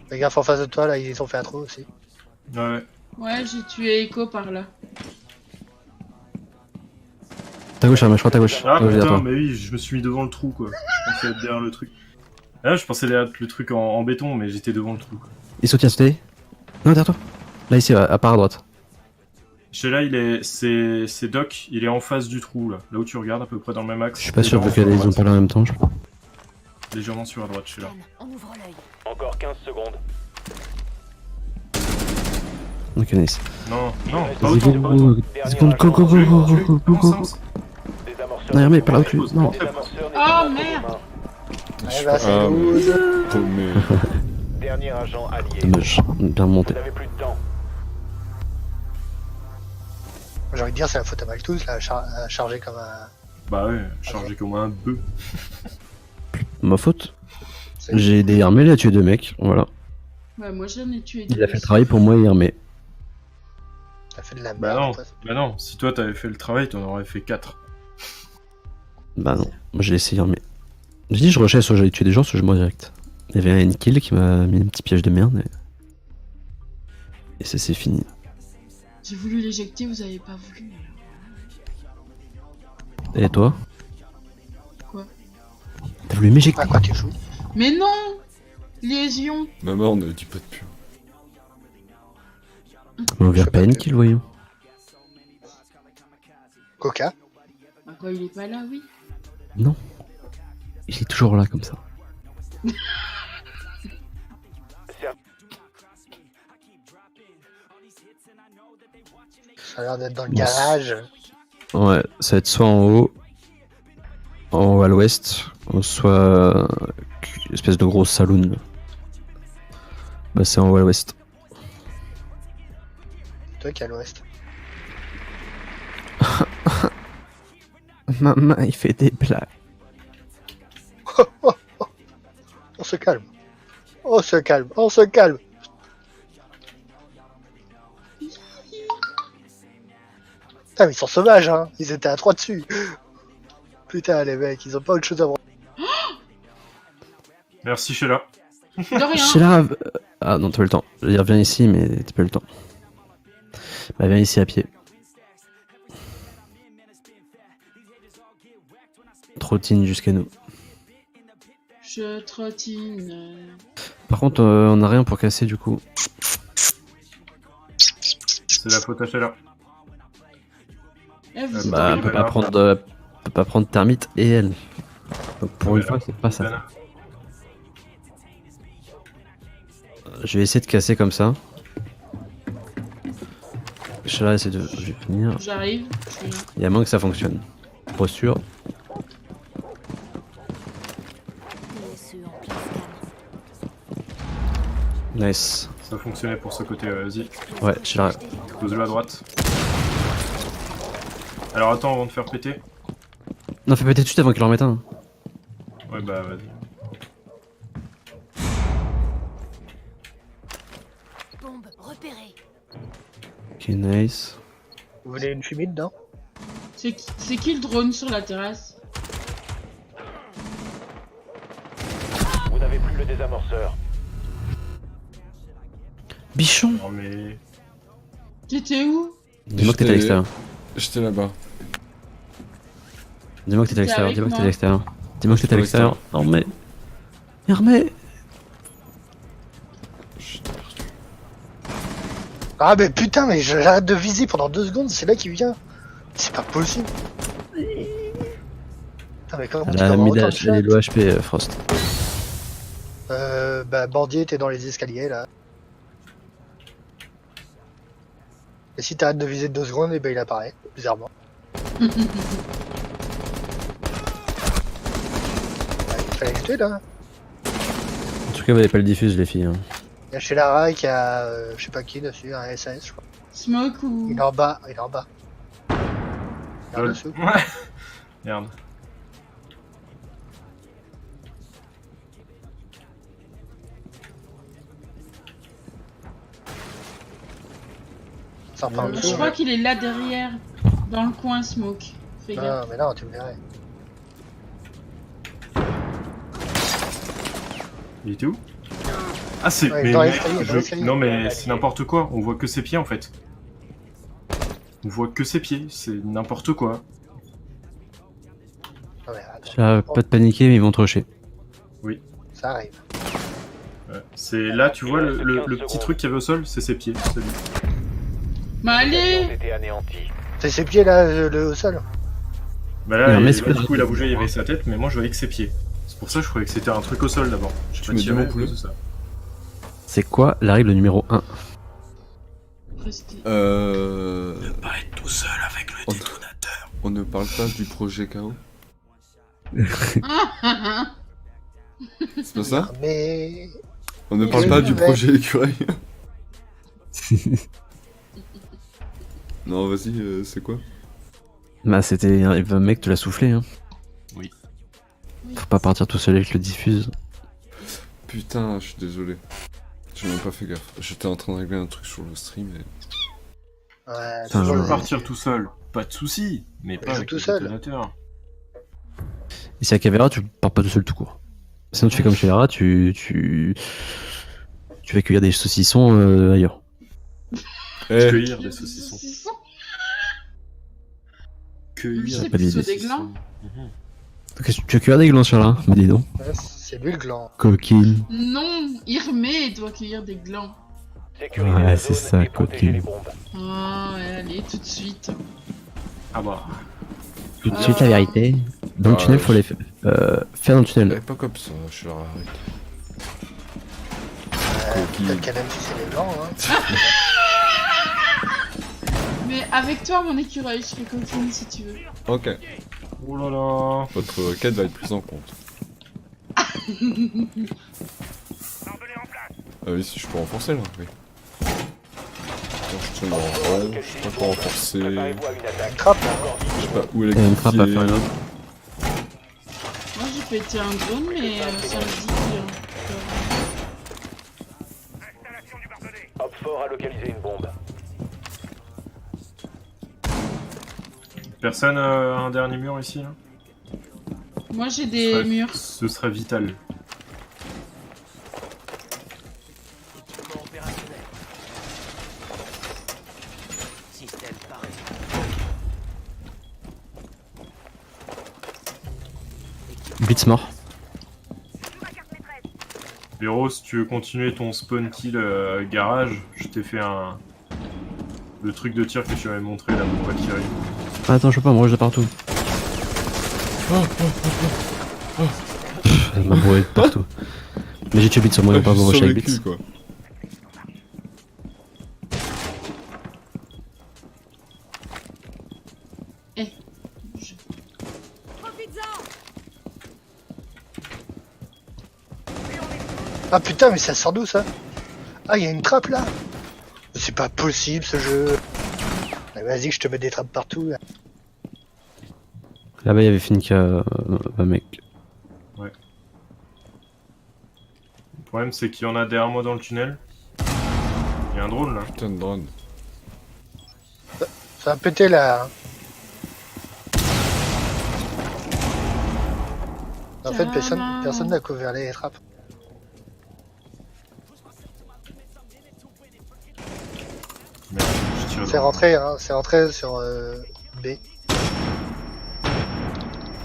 Fais gaffe en face de toi là, ils ont fait un trou aussi. Ouais, Ouais, j'ai tué Echo par là. Ta gauche, je crois ta gauche. ah Ta gauche derrière putain, toi. mais oui, je me suis mis devant le trou quoi. Je pensais être derrière le truc. Là, je pensais être le truc en béton, mais j'étais devant le trou. Quoi. Il saute, il a sauté. Non, derrière toi. Là, ici, à part à droite. Chez là, il est, c'est Doc, il est en face du trou là, là où tu regardes à peu près dans le même axe. Je suis pas sûr Légèrement parce qu'ils sur ont la pas là en même temps. Je... droite. Légèrement sur la droite, chez là. On ouvre l'œil. Encore 15 secondes. Ok, nice. Non, non, reste pas Vas-y, autant, go, pas go, autant. go. Seconde, go, go, go, go, go, go, go, go. Désamorceur Non, mais de pas là où bombe. tu... Non. Désamorceur n'est Oh, pas entre merde. vos mains. Ouais bah c'est Ah, mais... lourd. paumé. Dernier agent allié. Dommage. Bien Vous monté. n'avez plus de temps. J'ai envie de dire c'est la faute à Malthus là, à charger comme un Bah ouais, chargé comme un bœuf. Ma faute. C'est- J'ai aidé Hermé, il a tué 2 mecs, voilà. Ouais, moi j'en ai tué Il deux a fait le aussi. travail pour moi et Hermé. T'as fait de la Bah merde. non, toi. bah non, si toi t'avais fait le travail, t'en aurais fait 4. Bah non, moi j'ai laissé Hermé. J'ai dit je rushais, soit j'allais tuer des gens, soit je meurs direct. Il y avait un kill qui m'a mis un petit piège de merde et ça c'est fini. J'ai voulu l'éjecter, vous avez pas voulu. Et toi? Quoi? T'as voulu m'éjecter? À quoi tu joues? Mais non! Lésion! Maman, ne dis pas de pub. On va ouvrir pas une kill, voyons. Coca? Bah quoi, il est pas là, oui. Non. Il est toujours là comme ça. Ça a l'air d'être dans le Bon, garage. Ouais, ça va être soit en haut à l'ouest, soit une espèce de gros saloon. Bah c'est en haut à l'ouest. Toi qui es à l'ouest. Maman, il fait des blagues. On se calme. On se calme. On se calme. Putain, mais ils sont sauvages, hein. Ils étaient à 3 dessus. Putain, les mecs, ils ont pas autre chose à voir. Merci Sheila. De rien! Sheila, ah non, t'as pas eu le temps. Je veux dire, viens ici, mais t'as pas eu le temps. Bah viens ici à pied. Trottine jusqu'à nous. Je trottine. Par contre, on a rien pour casser du coup. C'est la faute à Sheila. Eh, vous Bah, on êtes peut voilà. pas prendre, peut pas prendre Termite et elle. Donc pour une fois, c'est pas ça. Voilà. Je vais essayer de casser comme ça. Sheila essaie de. Je vais finir. J'arrive, je suis là. Il y a moins que ça fonctionne. Posture. Nice. Ça fonctionnait pour ce côté, vas-y. Ouais, Sheila. Pose-le à droite. Alors attends avant de faire péter. Non, fais péter tout de suite avant qu'il en remette un. Ouais bah vas-y. Bombe repérée. Ok, nice. Vous voulez une fumée dedans? C'est qui le drone sur la terrasse? Vous n'avez plus le désamorceur. Bichon! Non mais... T'étais où? Dis-moi que t'étais à l'extérieur. J'étais là-bas. Dis-moi que t'étais à T'es l'extérieur. avec Dis-moi que t'étais à moi. l'extérieur. Dis-moi que t'étais à Je suis à l'extérieur. Non mais. Hermé! Ah, mais putain, mais j'arrête de viser pendant 2 secondes, c'est là qu'il vient. C'est pas possible. Putain, mais comment tu peux Elle a avoir mis autant de elle est shot? low HP, Frost. Bah, Bandier, t'es dans les escaliers là. Et si t'arrêtes de viser 2 secondes, et ben il apparaît, bizarrement. Ouais, il fallait le tuer là. En tout cas, vous avez pas le diffuse, les filles. Hein. Il y a chez Lara qui a, je sais pas qui dessus, un SAS, je crois. Smoke ou... Il est en bas, il est en bas. Il est en Lol. dessous. Ouais. Merde. Ça repart en Je dessous. crois qu'il est là derrière, dans le coin Smoke. Fais gaffe. Non, mais non, tu me verrais. Il était où? Ah c'est... Ouais, mais, dans mais- l'escalier, dans l'escalier. Non mais c'est n'importe quoi, on voit que ses pieds en fait. On voit que ses pieds, c'est n'importe quoi. Non, mais attends, Là, pas de paniquer, mais ils vont te rusher. ça arrive. Ouais. C'est là, tu vois le petit truc qu'il y avait au sol, c'est ses pieds. c'est lui. Mais Ils allez! ont été anéantis. C'est ses pieds là, au sol. Bah là, Non, mais il- c'est là, pas- du coup il a bougé, il y avait sa tête, mais moi je voyais que ses pieds. C'est pour ça que je croyais que c'était un truc au sol d'abord. Je sais Tu pas me si dis mon j'avais poulet tout ça. C'est quoi la règle numéro 1? Restez. Pas être tout seul avec le On- détonateur. On ne parle pas du projet KO. C'est pas ça? Mais. On ne Mais parle je pas du vais. projet écureuil. Non, vas-y, c'est quoi? Bah, c'était un mec te l'a soufflé, hein. Oui. Faut pas partir tout seul avec le diffuse. Putain, je suis désolé. J'ai même pas fait gaffe. J'étais en train de régler un truc sur le stream et... Ouais, Putain, toujours Je ouais. veux partir tout seul, pas de soucis, mais pas joue avec tout le seul. détonateur. Et si à Cavera, tu pars pas tout seul tout court. Sinon, tu fais comme chez Lara, tu vas cueillir des saucissons ailleurs. Eh, Cueillir des saucissons. Cueillir Je sais pas plus, d'idée. des glands. Mhm. Qu'est-ce que tu vas cueillir des glands sur là? Bah dis donc. Ouais, c'est lui le gland. Coquine. Non, Irmé doit cueillir des glands. Sécuriser Ouais, la c'est zone ça, et protéger coquine. les bombes. Ah, ouais, allez, tout de suite. Ah bah. Tout de suite la vérité. Dans le Ah, tunnel, faut les faire dans le tunnel. eh, pas comme ça, je suis là, arrête. Peut-être Coquille. qu'elle aime sucer les glands, hein. Mais avec toi, mon écureuil, je serai coquine si tu veux. Ok, Oh là là. votre quête va être prise en compte. Ah oui, si je peux renforcer là, oui. Attends, je tiens le rang, je sais pas quoi renforcer, Préparez-vous à une attaque. Trappe, je sais pas où Il y a une trappe à électrifier. faire là. Moi, j'ai pété un drone, mais ça me dit que... Hop fort a localisé une bombe. Personne a un dernier mur ici là Moi, j'ai des murs. Ce serait vital. Blitz mort. Véro, si tu veux continuer ton spawn kill garage, je t'ai fait le truc de tir que tu m'avais montré là pour pas tirer. Ah, attends, je peux pas, me rush de partout. Elle m'a bourré de partout. Mais j'ai tué Blitz sur moi, Ah, on va pas je vous suis rusher avec survécu, Blitz. quoi. Ah putain, mais ça sort d'où ça? Ah, il y a une trappe là? C'est pas possible ce jeu. Ah, vas-y, je te mets des trappes partout. Là. Là-bas, il y avait Finka, un mec. Le problème c'est qu'il y en a derrière moi dans le tunnel. Il y a un drone là. Putain de drone. Ça a pété là. hein. En fait, personne n'a couvert les trappes. Merde, je tire C'est dans- rentré, hein, c'est rentré sur B.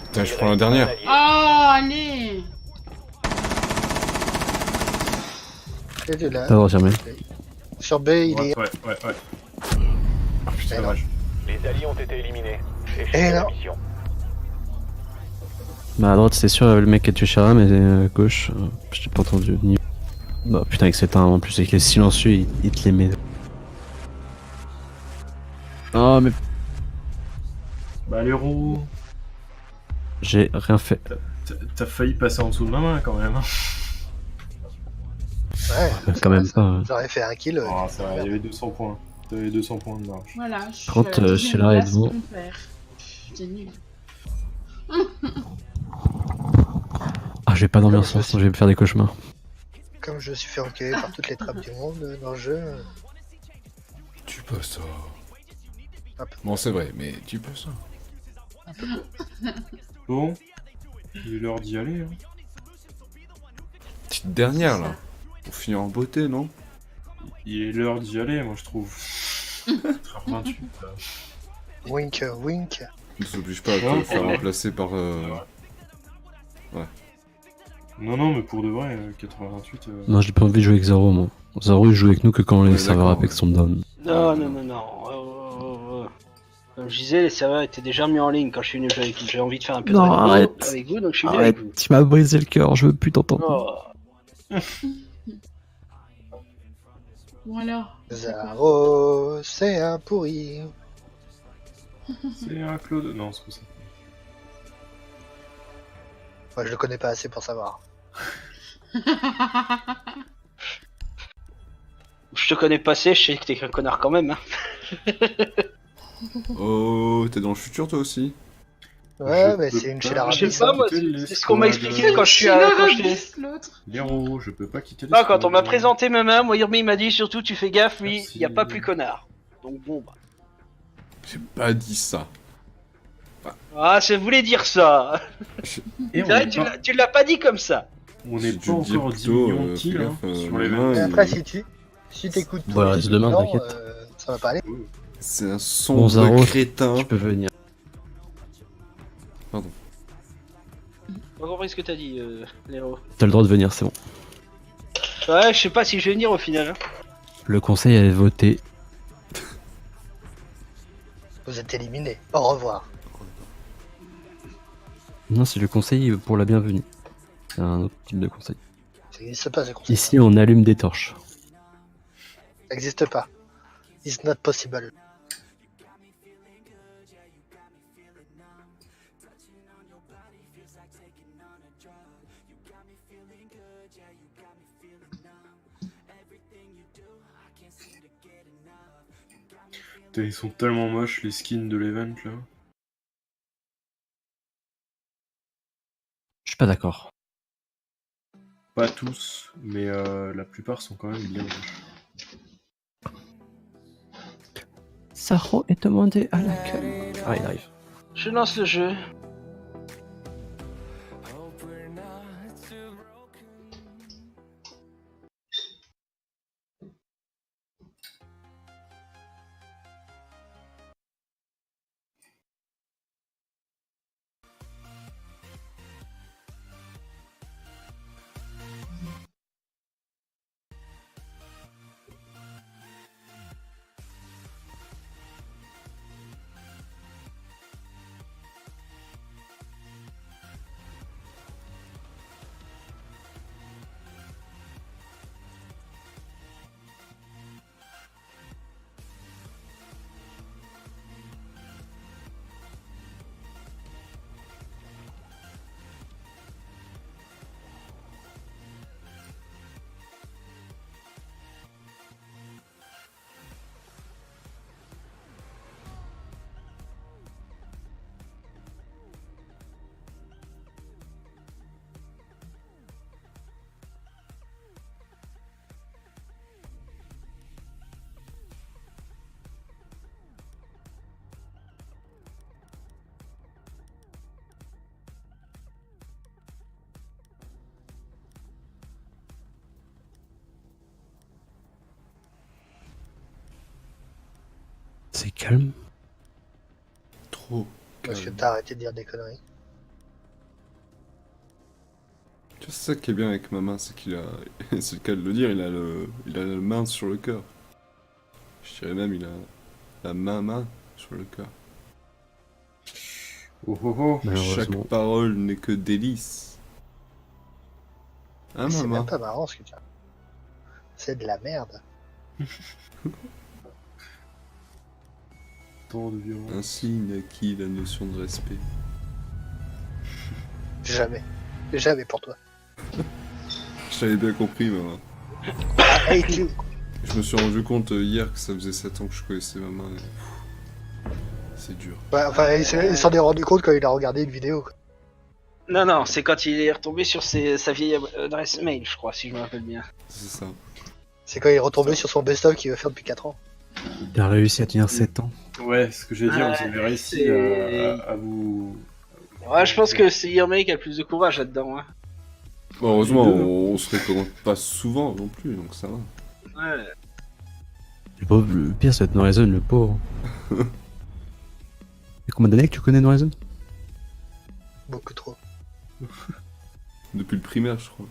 Putain, je prends la dernière. Oh, allez! Et de là. T'as confirmé. Sur B, il Ouais, est. ouais. Ah putain, Eh non. Dommage. Les alliés ont été éliminés. Eh Échec de la non. mission. Bah, à droite, c'est sûr, le mec qui a tué Shara, mais à gauche, je t'ai pas entendu. Ni... Bah, putain, avec cette arme en plus, avec les silencieux, il te les met. Oh, mais Bah les roues, j'ai rien fait. t'as failli passer en dessous de ma main quand même. Hein. Ouais, Quand même pas. hein. j'aurais fait un kill. Oh, ça va, il y avait 200 points. T'avais 200 points de marge. Voilà, je suis Quand, à la deuxième chez Lara et place devant. qu'on perd. J'étais nul. Ah, je vais pas dormir Comme ce soir, je sinon je vais me faire des cauchemars. Comme je me suis fait enculer par toutes les trappes du monde dans le jeu. Tu peux ça. Hop. Bon, c'est vrai, mais tu peux ça. Bon, il est l'heure d'y aller. Hein. Petite dernière là. Pour finir en beauté, non? Il est l'heure d'y aller, moi je trouve. 4h28 là. Wink, wink. Ne s'oblige pas à te faire remplacer par. Non, non, mais pour de vrai, 4h28. Non, j'ai pas envie de jouer avec Zaro, moi. Zaro, il joue avec nous que quand les Ouais, serveurs d'accord, Apex ouais. sont down. Non, non, non, non. Comme je disais, les serveurs étaient déjà mis en ligne quand je suis venu jouer avec vous. J'ai envie de faire un peu Non, de rétro arrête. avec vous, donc je suis venu avec vous. Arrête, tu m'as brisé le cœur, je veux plus t'entendre. Oh. Bon alors. Zaro, c'est un pourri. C'est un Claude. Non, c'est pas ça. Moi, je le connais pas assez pour savoir. Je te connais pas assez, je sais que t'es qu'un connard quand même. Hein. Oh, t'es dans le futur toi aussi? Ouais, Je mais peux c'est une pas. chez la Je sais Rabis. pas, moi, quitter c'est ce qu'on m'a l'escouade. expliqué quand je suis C'est à. la Quand je Rabis, l'autre. Léro, je peux pas quitter Ah, l'escouade. quand on m'a présenté ma main, moi Yurmi m'a dit surtout tu fais gaffe, lui, Merci. y a pas plus connard. Donc bon bah. J'ai pas dit ça. Ah, ça voulait dire ça. Et C'est on vrai, n'est tu pas, l'as- tu l'as pas dit comme ça. on J'ai n'est dû pas dire encore 10 plutôt, millions de fais kills hein, gaffe, sur ma les main, Mais mêmes. après, si t'écoutes Bon, il reste demain, non, t'inquiète. ça va pas aller. C'est un Bon, sombre Zaro, crétin. Tu peux venir. Pardon. J'ai pas compris ce que t'as dit, Léo. T'as le droit de venir, c'est bon. Ouais, je sais pas si je vais venir au final. Hein. Le conseil avait voté. Vous êtes éliminé. Au revoir. Non, c'est le conseil pour la bienvenue. C'est un autre type de conseil. Ça n'existe pas ce conseil. Ici, on allume des torches. Ça n'existe pas. It's not possible. Putain, ils sont tellement moches les skins de l'event là. Je suis pas d'accord. Pas tous, mais la plupart sont quand même bien moches. Saro est demandé à l'accueil. Ah, il arrive. Je lance le jeu. C'est calme. Trop. Parce que calme. t'as arrêté de dire des conneries. Tu vois, c'est ça qui est bien avec ma main, c'est qu'il a. C'est le cas de le dire, il a la main sur le cœur. Je dirais même, il a la main sur le cœur. Oh oh oh. Chaque Malheureusement. parole n'est que délice. Hein, C'est maman? même pas marrant ce que tu as. C'est de la merde. Tant de violence. Ainsi naquit la notion de respect. Jamais. Jamais pour toi. Je t'avais bien compris, maman. I hate you. Je me suis rendu compte hier que ça faisait 7 ans que je connaissais ma main. Et... pff, c'est dur. Ouais, enfin, il s'en est rendu compte quand il a regardé une vidéo. Quoi. Non, non, c'est quand il est retombé sur sa vieille adresse mail, je crois, si je me rappelle bien. C'est ça. C'est quand il est retombé sur son best-of qu'il veut faire depuis 4 ans. T'as réussi à tenir 7 ans. Ouais, ce que j'ai dit, Ouais, vous avez réussi c'est- à vous. Ouais, je pense que c'est Yurme qui a le plus de courage là-dedans. Hein. Bon, heureusement, Les deux. on se recommande pas souvent non plus, donc ça va. Ouais. Le pauvre, le pire, c'est être Norizon, le pauvre. Et combien d'années que tu connais Norizon? Beaucoup trop. Depuis le primaire, je crois.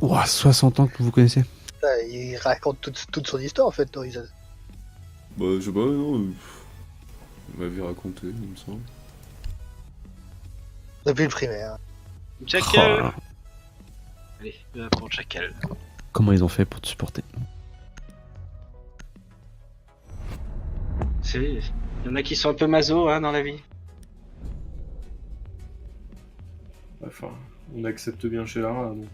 Ouah, 60 ans que vous vous connaissez. Là, il raconte toute son histoire en fait, Horizon. Bah, je sais pas, non. Il m'avait raconté, il me semble. Depuis le primaire. Oh Jackal. là là. Allez, pour Jackal. Comment ils ont fait pour te supporter? Il y en a qui sont un peu maso hein, dans la vie. Enfin, on accepte bien chez Lara, donc.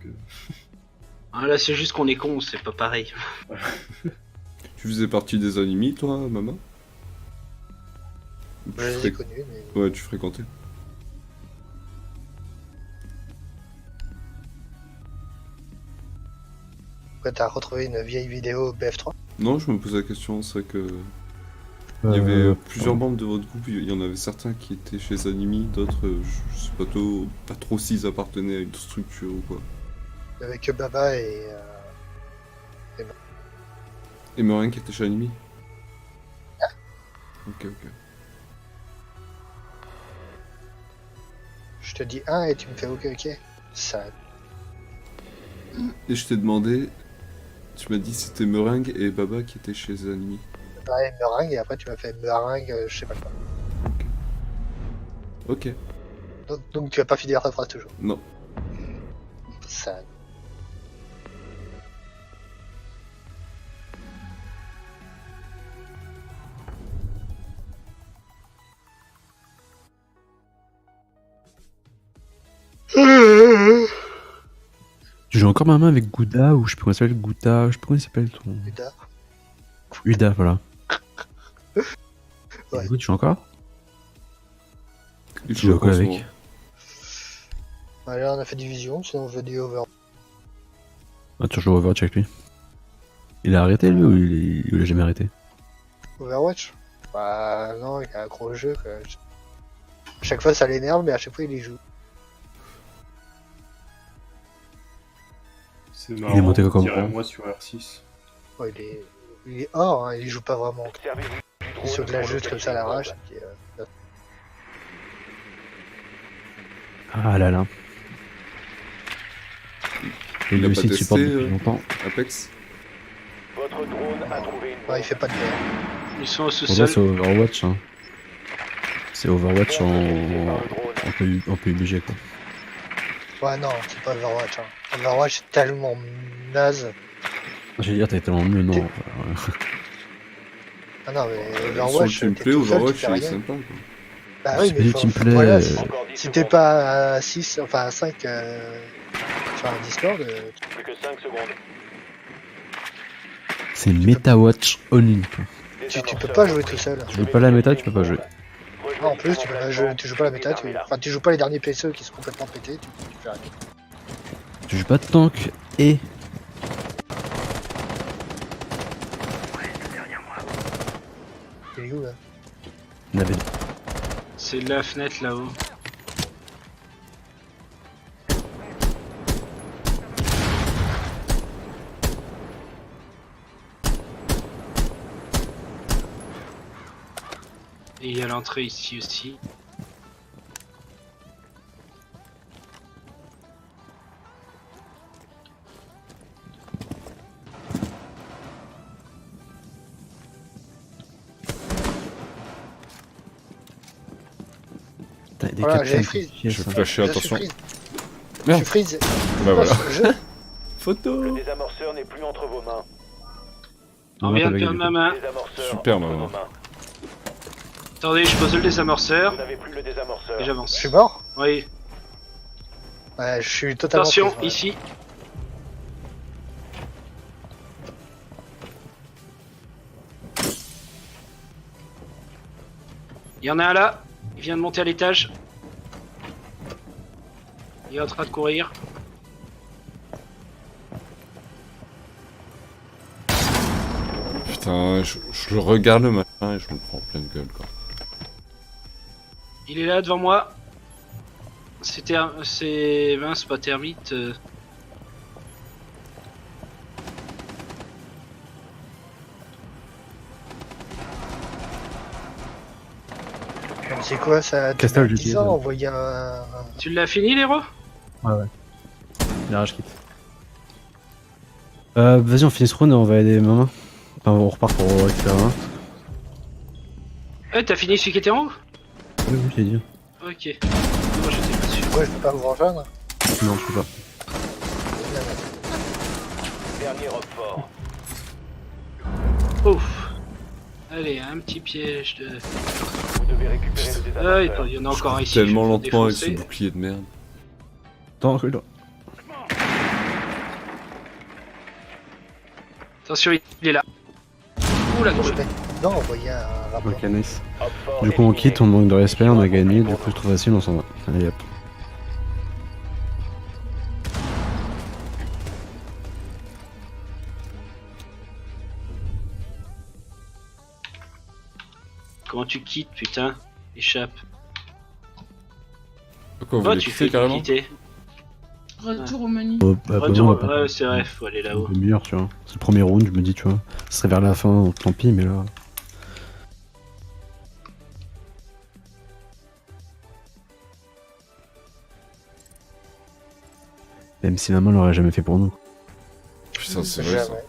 Ah, là, c'est juste qu'on est con, c'est pas pareil. Tu faisais partie des animés, toi, maman? Je les ai connus, mais. Ouais, tu fréquentais. Pourquoi t'as retrouvé une vieille vidéo BF3? Non, je me posais la question, c'est vrai que... Il y avait plusieurs membres de votre groupe, il y en avait certains qui étaient chez Animi, d'autres, je sais pas trop s'ils appartenaient à une structure ou quoi. Avec Baba et. Et Meringue qui était chez Animi? Ok. Je te dis un et tu me fais ok. Ça. Et je t'ai demandé, tu m'as dit c'était Meringue et Baba qui étaient chez Animi. Pareil, meringue, et après tu m'as fait meringue, je sais pas quoi. Ok. Donc tu vas pas finir ta phrase toujours. Non. Ça. Tu joues encore ma main avec Gouda ou je sais plus comment il s'appelle Gouda, je sais plus comment il s'appelle ton. Putain. Uda, voilà. Ouais. Du coup, tu joues encore? Il Tu joues quoi en ce avec? moment. Ouais, là on a fait division, sinon on veut du over. Ah, tu joues au Overwatch avec lui. Il a arrêté lui ou il a jamais arrêté? Overwatch. Bah non, il a un gros jeu quoi. Chaque fois ça l'énerve, mais à chaque fois il y joue. C'est est marrant, monté comme dirais ça. moi sur R6. Ouais, il est hors, hein, il joue pas vraiment. Servez-vous du Il est drone sur de la pour jute comme ça à localiser l'arrache. une Puis, Ah là là. Et Il a lui pas aussi, il supporte testé, depuis longtemps. Apex. bombe. Votre drone a trouvé une ouais, il fait pas de guerre. Ils sont au Pour moi, sous-sol. c'est Overwatch. Hein. C'est Overwatch bombe localisée par le drone. en PUBG quoi. Ouais, non, c'est pas Overwatch. Hein. Overwatch est tellement naze. J'allais dire, t'es tellement mieux, non. Ah non, mais Sur le Overwatch, t'es gameplay, tout seul, tu Overwatch, fais il est rien. sympa quoi. Bah oui, C'est mais du faut, teamplay, voilà, Encore 10 si t'es secondes. pas à 6, enfin à 5 sur un Discord, Plus que 5 secondes. C'est MetaWatch only. Quoi. tu peux pas jouer tout seul. Tu joues pas la méta, tu peux pas jouer. Non, en plus, tu peux pas jouer, tu joues pas la méta, tu joues pas les derniers PSE qui sont complètement pétés, tu fais rien. Tu joues pas de tank et. Il est où là? Il y en avait deux. C'est la fenêtre là-haut. Et il y a l'entrée ici aussi. T'as des Voilà, captures j'ai qui freeze. chient, Je ça. flashais, Je attention. suis freeze. Je Merde. suis freeze. Bah voilà. Je... Le Photo. désamorceur n'est plus entre vos mains. On Non, vient t'as de perdre gagné. ma main. Désamorceur Super, entre maman. vos mains. Attendez, je pose le désamorceur Vous n'avez plus le désamorceur. et je j'avance. suis mort? Oui. Ouais, je suis totalement Attention, freeze, ouais. ici. Il y en a un là. Il vient de monter à l'étage. Il est en train de courir. Putain, je regarde le machin et je me prends en pleine gueule quoi. Il est là devant moi. C'est mince, pas termite. Mais c'est quoi ça? Castel, 10 j'utilise, ans, ouais. envoyer un... Tu l'as fini, l'héros? Mirage kit. Vas-y, on finit ce round et on va aider maman. Enfin, on repart pour récupérer un. Eh, t'as fini celui qui était en haut? Oui, oui, j'ai dit. Ok. Moi, j'étais pas sûr. Ouais, je peux pas vous rejoindre. Non, je peux pas. Dernier rock fort. Ouf. Allez, un petit piège de... Vous devez récupérer le Ah, désamorceur. il y en a encore ici. Tellement je vais lentement avec ce défoncer. bouclier de merde. Attends, là. Attention, il est là. Ouh la Je gueule. vais non, envoyer un rapport. Ok, nice. Op fort Du coup, on éliminé. quitte, on manque de respect, on a gagné, du coup, c'est trop facile, on s'en va. Allez hop. Comment tu quittes, putain? Échappe. Pourquoi vous Toi, voulez tu quitter fais carrément? quitter. Retour au menu. Oh, bah, Retour, on va pas- ouais, c'est vrai, faut aller là-haut. une demi-heure, tu vois. C'est le premier round, je me dis, tu vois. Ce serait vers la fin, tant pis, mais là. Même si maman l'aurait jamais fait pour nous. Putain, c'est vrai ça. Jamais.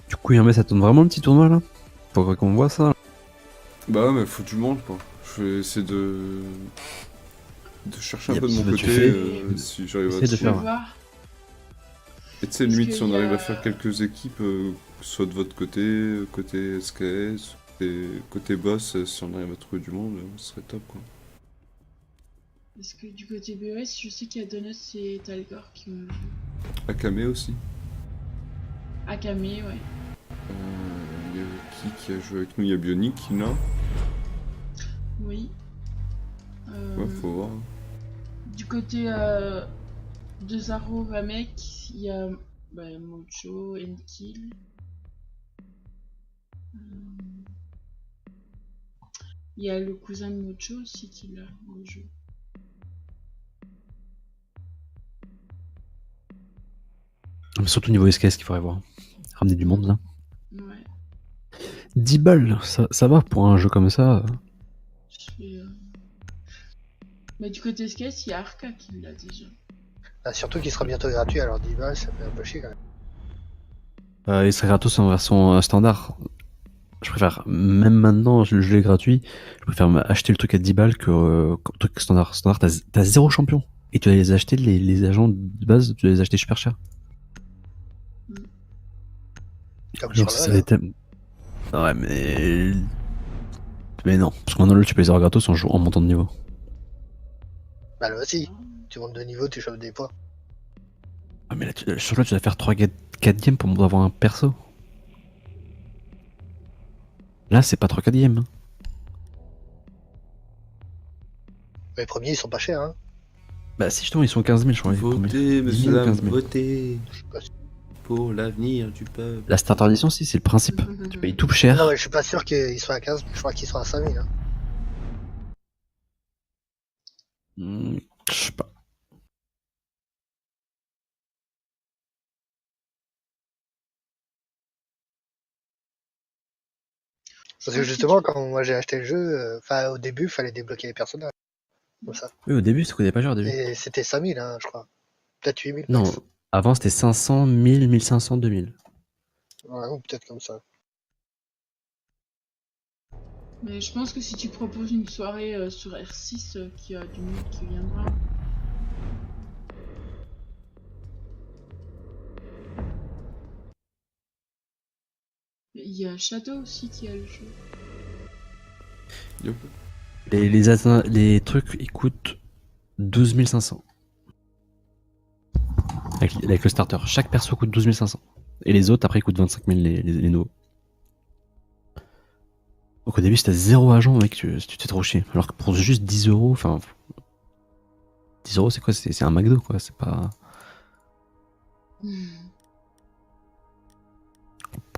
Du coup, Hermès, ça tourne vraiment le petit tournoi là? Faudrait qu'on voit ça. Bah ouais, mais faut du monde, quoi. Je vais essayer de chercher un Yep, peu de mon bah, côté tu fais. si j'arrive à Essaie de Je vais faire. voir. Et tu sais, Parce limite, si qu'il on y arrive a- à faire quelques équipes, soit de votre côté, côté SKS, côté boss, si on arrive à trouver du monde, ce serait top, quoi. Parce que du côté BOS, je sais qu'il y a Donuts et Talgor qui me jouent. Akame aussi. Akame, ouais. Il y a qui a joué avec nous? Il y a Bionic, là. Oui. Ouais, faut voir. Du côté de Zaro Vamek, il y a Mojo, Enkill. Il y a le cousin de Mojo aussi qui l'a, Mojo. Mais surtout niveau SKS qu'il faudrait voir. Ramener du monde là. Ouais. 10 balles, ça va pour un jeu comme ça. Je fais, Mais du côté SKS, il y a Arca qui l'a déjà. Ah, surtout qu'il sera bientôt gratuit, alors 10 balles, ça fait un peu chier quand même. Il serait gratos en version standard. Je préfère, même maintenant, le jeu est gratuit, je préfère acheter le truc à 10 balles que le truc standard. Standard, t'as 0 champion. Et tu dois les acheter, les agents de base, tu dois les acheter super cher. Comme Genre, sur ça LoL, va être... Ouais, mais... Mais non, parce que maintenant, LoL, tu peux les avoir gratos en montant de niveau. Bah là aussi, tu montes de niveau, tu chopes des points. Ah, mais là, sur LoL, tu dois faire 4 games pour avoir un perso. Là, c'est pas 3-4 games. Hein. Les premiers, ils sont pas chers, hein. Bah si, justement, ils sont 15 000, je crois. les premiers. Votez, 10 monsieur 000, dame, 15 000. votez Je sais pas si- pour l'avenir du peuple. La starter edition, si, c'est le principe. Tu payes tout cher. Non, mais je suis pas sûr qu'ils soient à 15 000, je crois qu'ils sont à 5 000. Hein. Je sais pas. Parce que justement, quand moi j'ai acheté le jeu, enfin au début, il fallait débloquer les personnages. Comme ça. Oui, au début, ça coûtait pas cher au début. Et c'était 5 000, hein, je crois. Peut-être 8 000. Non, max. avant c'était 500, 1000, 1500, 2000. Ouais, ou peut-être comme ça. Mais je pense que si tu proposes une soirée sur R6, qu'il y a du monde qui viendra. Il y a Shadow aussi qui a le jeu. Yup. Les trucs, ils coûtent 12 500. Avec le starter. Chaque perso coûte 12 500. Et les autres, après, ils coûtent 25 000 les nouveaux. Donc au début, si t'as 0 agent, mec, tu te fais trop chier. Alors que pour juste 10 euros, enfin... 10 euros, c'est quoi? C'est un McDo, quoi. C'est pas...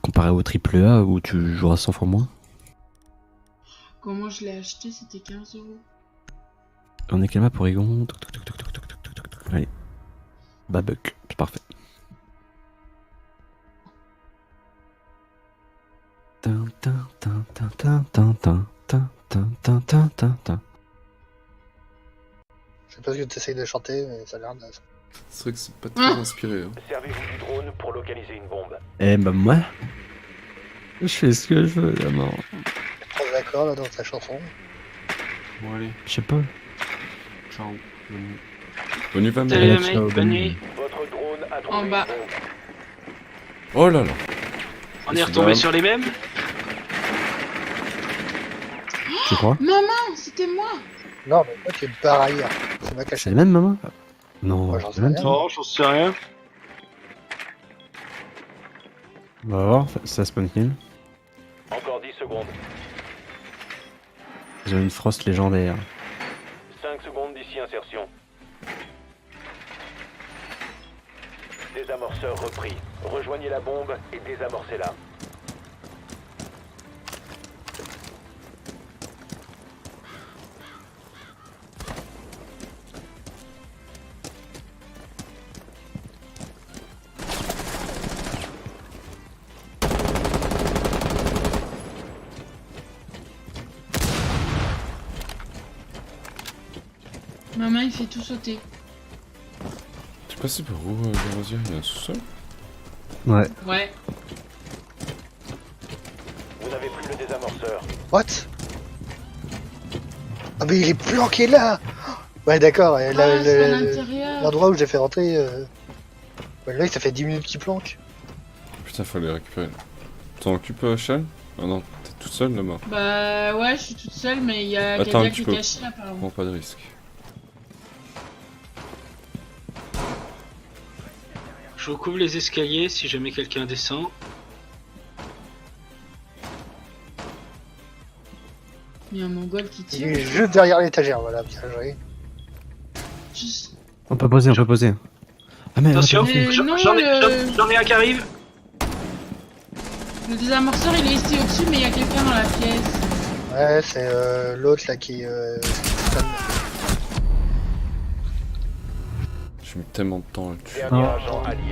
Comparé au triple A où tu joueras 100 fois moins. Comment je l'ai acheté, c'était 15 euros. On est quelle map pour Egon? Toc, toc, toc, toc, toc, toc, toc, toc, toc. Allez. Babuck, c'est parfait. Tin, tin, tin, tin, tin, tin, tin, tin, tin, tin, tin, tin, tin. pas ce que tu essayes de chanter, mais ça a l'air naze. C'est vrai que c'est pas très inspiré. Hein. Servez-vous du drone pour localiser une bombe. Eh bah moi, je fais ce que je veux, la mort. Trois accords là dans ta chanson. Bon, allez, Je sais pas. ciao. Bonne nuit. Bonne nuit, Pam. Salut, Ouais, le mec, ciao, bonne nuit. Votre drone a trouvé En une bas. bombe. Oh là là. On est C'est retombé grave. sur les mêmes. Tu crois? Maman, c'était moi. Non, mais toi tu es par ailleurs. C'est ma C'est cachette. les mêmes, maman? Non, Moi, j'en sais c'est les mêmes, rien. ça. Non, j'en sais rien. On va voir, ça spawn kill. Encore 10 secondes. J'ai une frost légendaire. 5 secondes d'ici insertion. Désamorceur repris. Rejoignez la bombe et désamorcez-la. Maman, il fait tout sauter. Tu passais par où, Rosier? Il y a un sous-sol? Ouais. Ouais. Vous avez pris le désamorceur. What? Ah mais il est planqué là. Ouais d'accord, et là, Ah, c'est à l'intérieur. l'endroit où j'ai fait rentrer... Ouais, le mec ça fait 10 minutes qu'il planque. Putain, fallait récupérer. T'en occupes, Shell? Ah non, t'es toute seule là-bas. Bah ouais, je suis toute seule, mais il y a Attends, quelqu'un tu qui est peux- caché apparemment. Prends pas de risque. Je vous couvre les escaliers si jamais quelqu'un descend. Il y a un mongol qui Il tire. est juste derrière l'étagère, voilà, bien joué. Juste- On peut poser, on peut poser. Ah mais Attention, attends, Mais j'en non, j'en ai, le- j'en ai un qui arrive. Le désamorceur il est ici au-dessus, mais il y a quelqu'un dans la pièce. Ouais, c'est l'autre là qui... J'ai mis tellement de temps à le tuer. Dernier Ah. agent allié.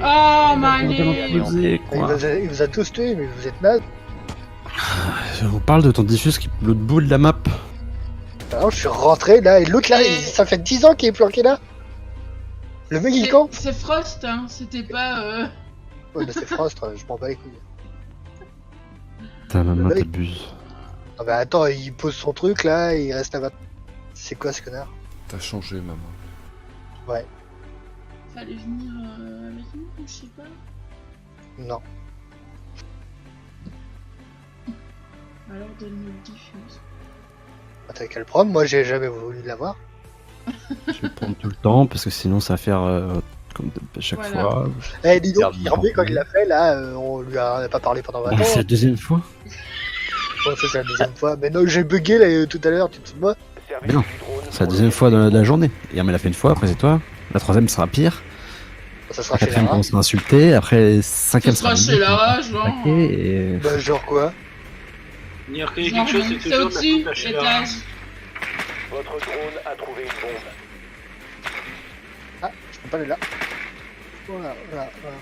Oh, poser, il vous a tous tués, mais vous êtes naze. On parle de ton diffuse qui l'autre bout de la map. Alors, je suis rentré là, et l'autre là, Et- ça fait 10 ans qu'il est planqué là. Le mec il campe. C'est Frost, hein, c'était pas... Ouais, mais c'est Frost, je m'en bats les couilles. Ta maman mec- t'abuse. Non mais attends, il pose son truc là, et il reste là-bas. C'est quoi ce connard? T'as changé, maman. Ouais, Fallait venir avec nous, je sais pas. non. Alors donne-nous le diffuse. T'as quel problème? Moi j'ai jamais voulu l'avoir. Je vais prendre tout le temps parce que sinon ça va faire comme à chaque Voilà. fois. Eh dis donc, Garde Hervé le quand il l'a fait là, on lui a pas parlé pendant 20 ans. C'est la deuxième fois. Ouais, ça, c'est la deuxième fois. Mais non, j'ai bugué là tout à l'heure, tu te fous de moi? Servez-vous Mais non, du drone C'est la pour deuxième fois localiser de la journée. Hier, elle l'a fait une fois, après c'est toi. La troisième sera pire. Ça La sera chez quatrième, Lara. on sera insulté. Après, Ce cinquième sera sera chez Lara, genre... attaqué, et... Bah genre quoi? Il y a quelque genre, chose, c'est c'est toujours de la au-dessus, faute à Sheila. étage. Votre drone a trouvé une bombe. Ah, je peux pas aller là. Voilà, voilà, voilà.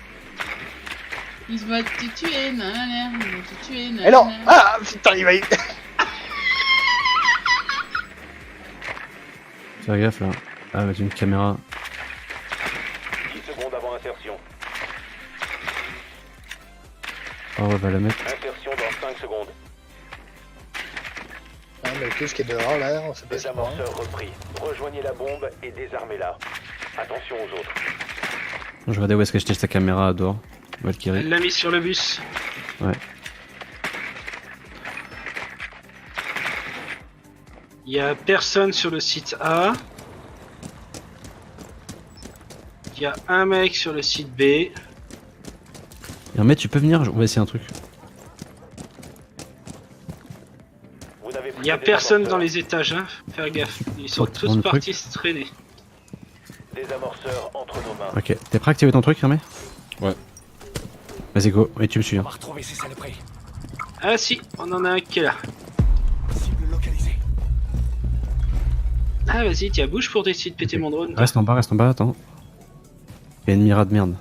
Ils vont te tuer, nanana, ils vont te tuer, nanana. Eh non! Ah putain, il va y... Fais gaffe là. Ah, avec une caméra. 10 secondes avant insertion. Oh, on va la mettre. Insertion dans 5 secondes. Ah, mais le plus qui est dehors là, on sait pas ce qu'il y a. Désamorceur repris. Rejoignez la bombe et désarmez-la. Attention aux autres. Je regardais où est-ce que j'étais ta caméra dehors. Valkyrie. Elle l'a mis sur le bus. Ouais. Il y a personne sur le site A. Il y a un mec sur le site B. Hermé, tu peux venir? On va essayer un truc. Vous n'avez plus Il y a de personne dans désamorceur. les étages, hein. Faire gaffe. Ils sont Faut tous prendre le partis se traîner. Désamorceur entre nos mains. Ok. T'es prêt à activer ton truc, Hermé? Ouais. Vas-y, go. Et tu me suis. On Hein. va retrouver ces saloperies. Ah si, on en a un qui est là. Cible localisée. Ah vas-y, tiens, bouge pour essayer de péter mon drone. Reste en bas, attends. Il y a une mira de merde.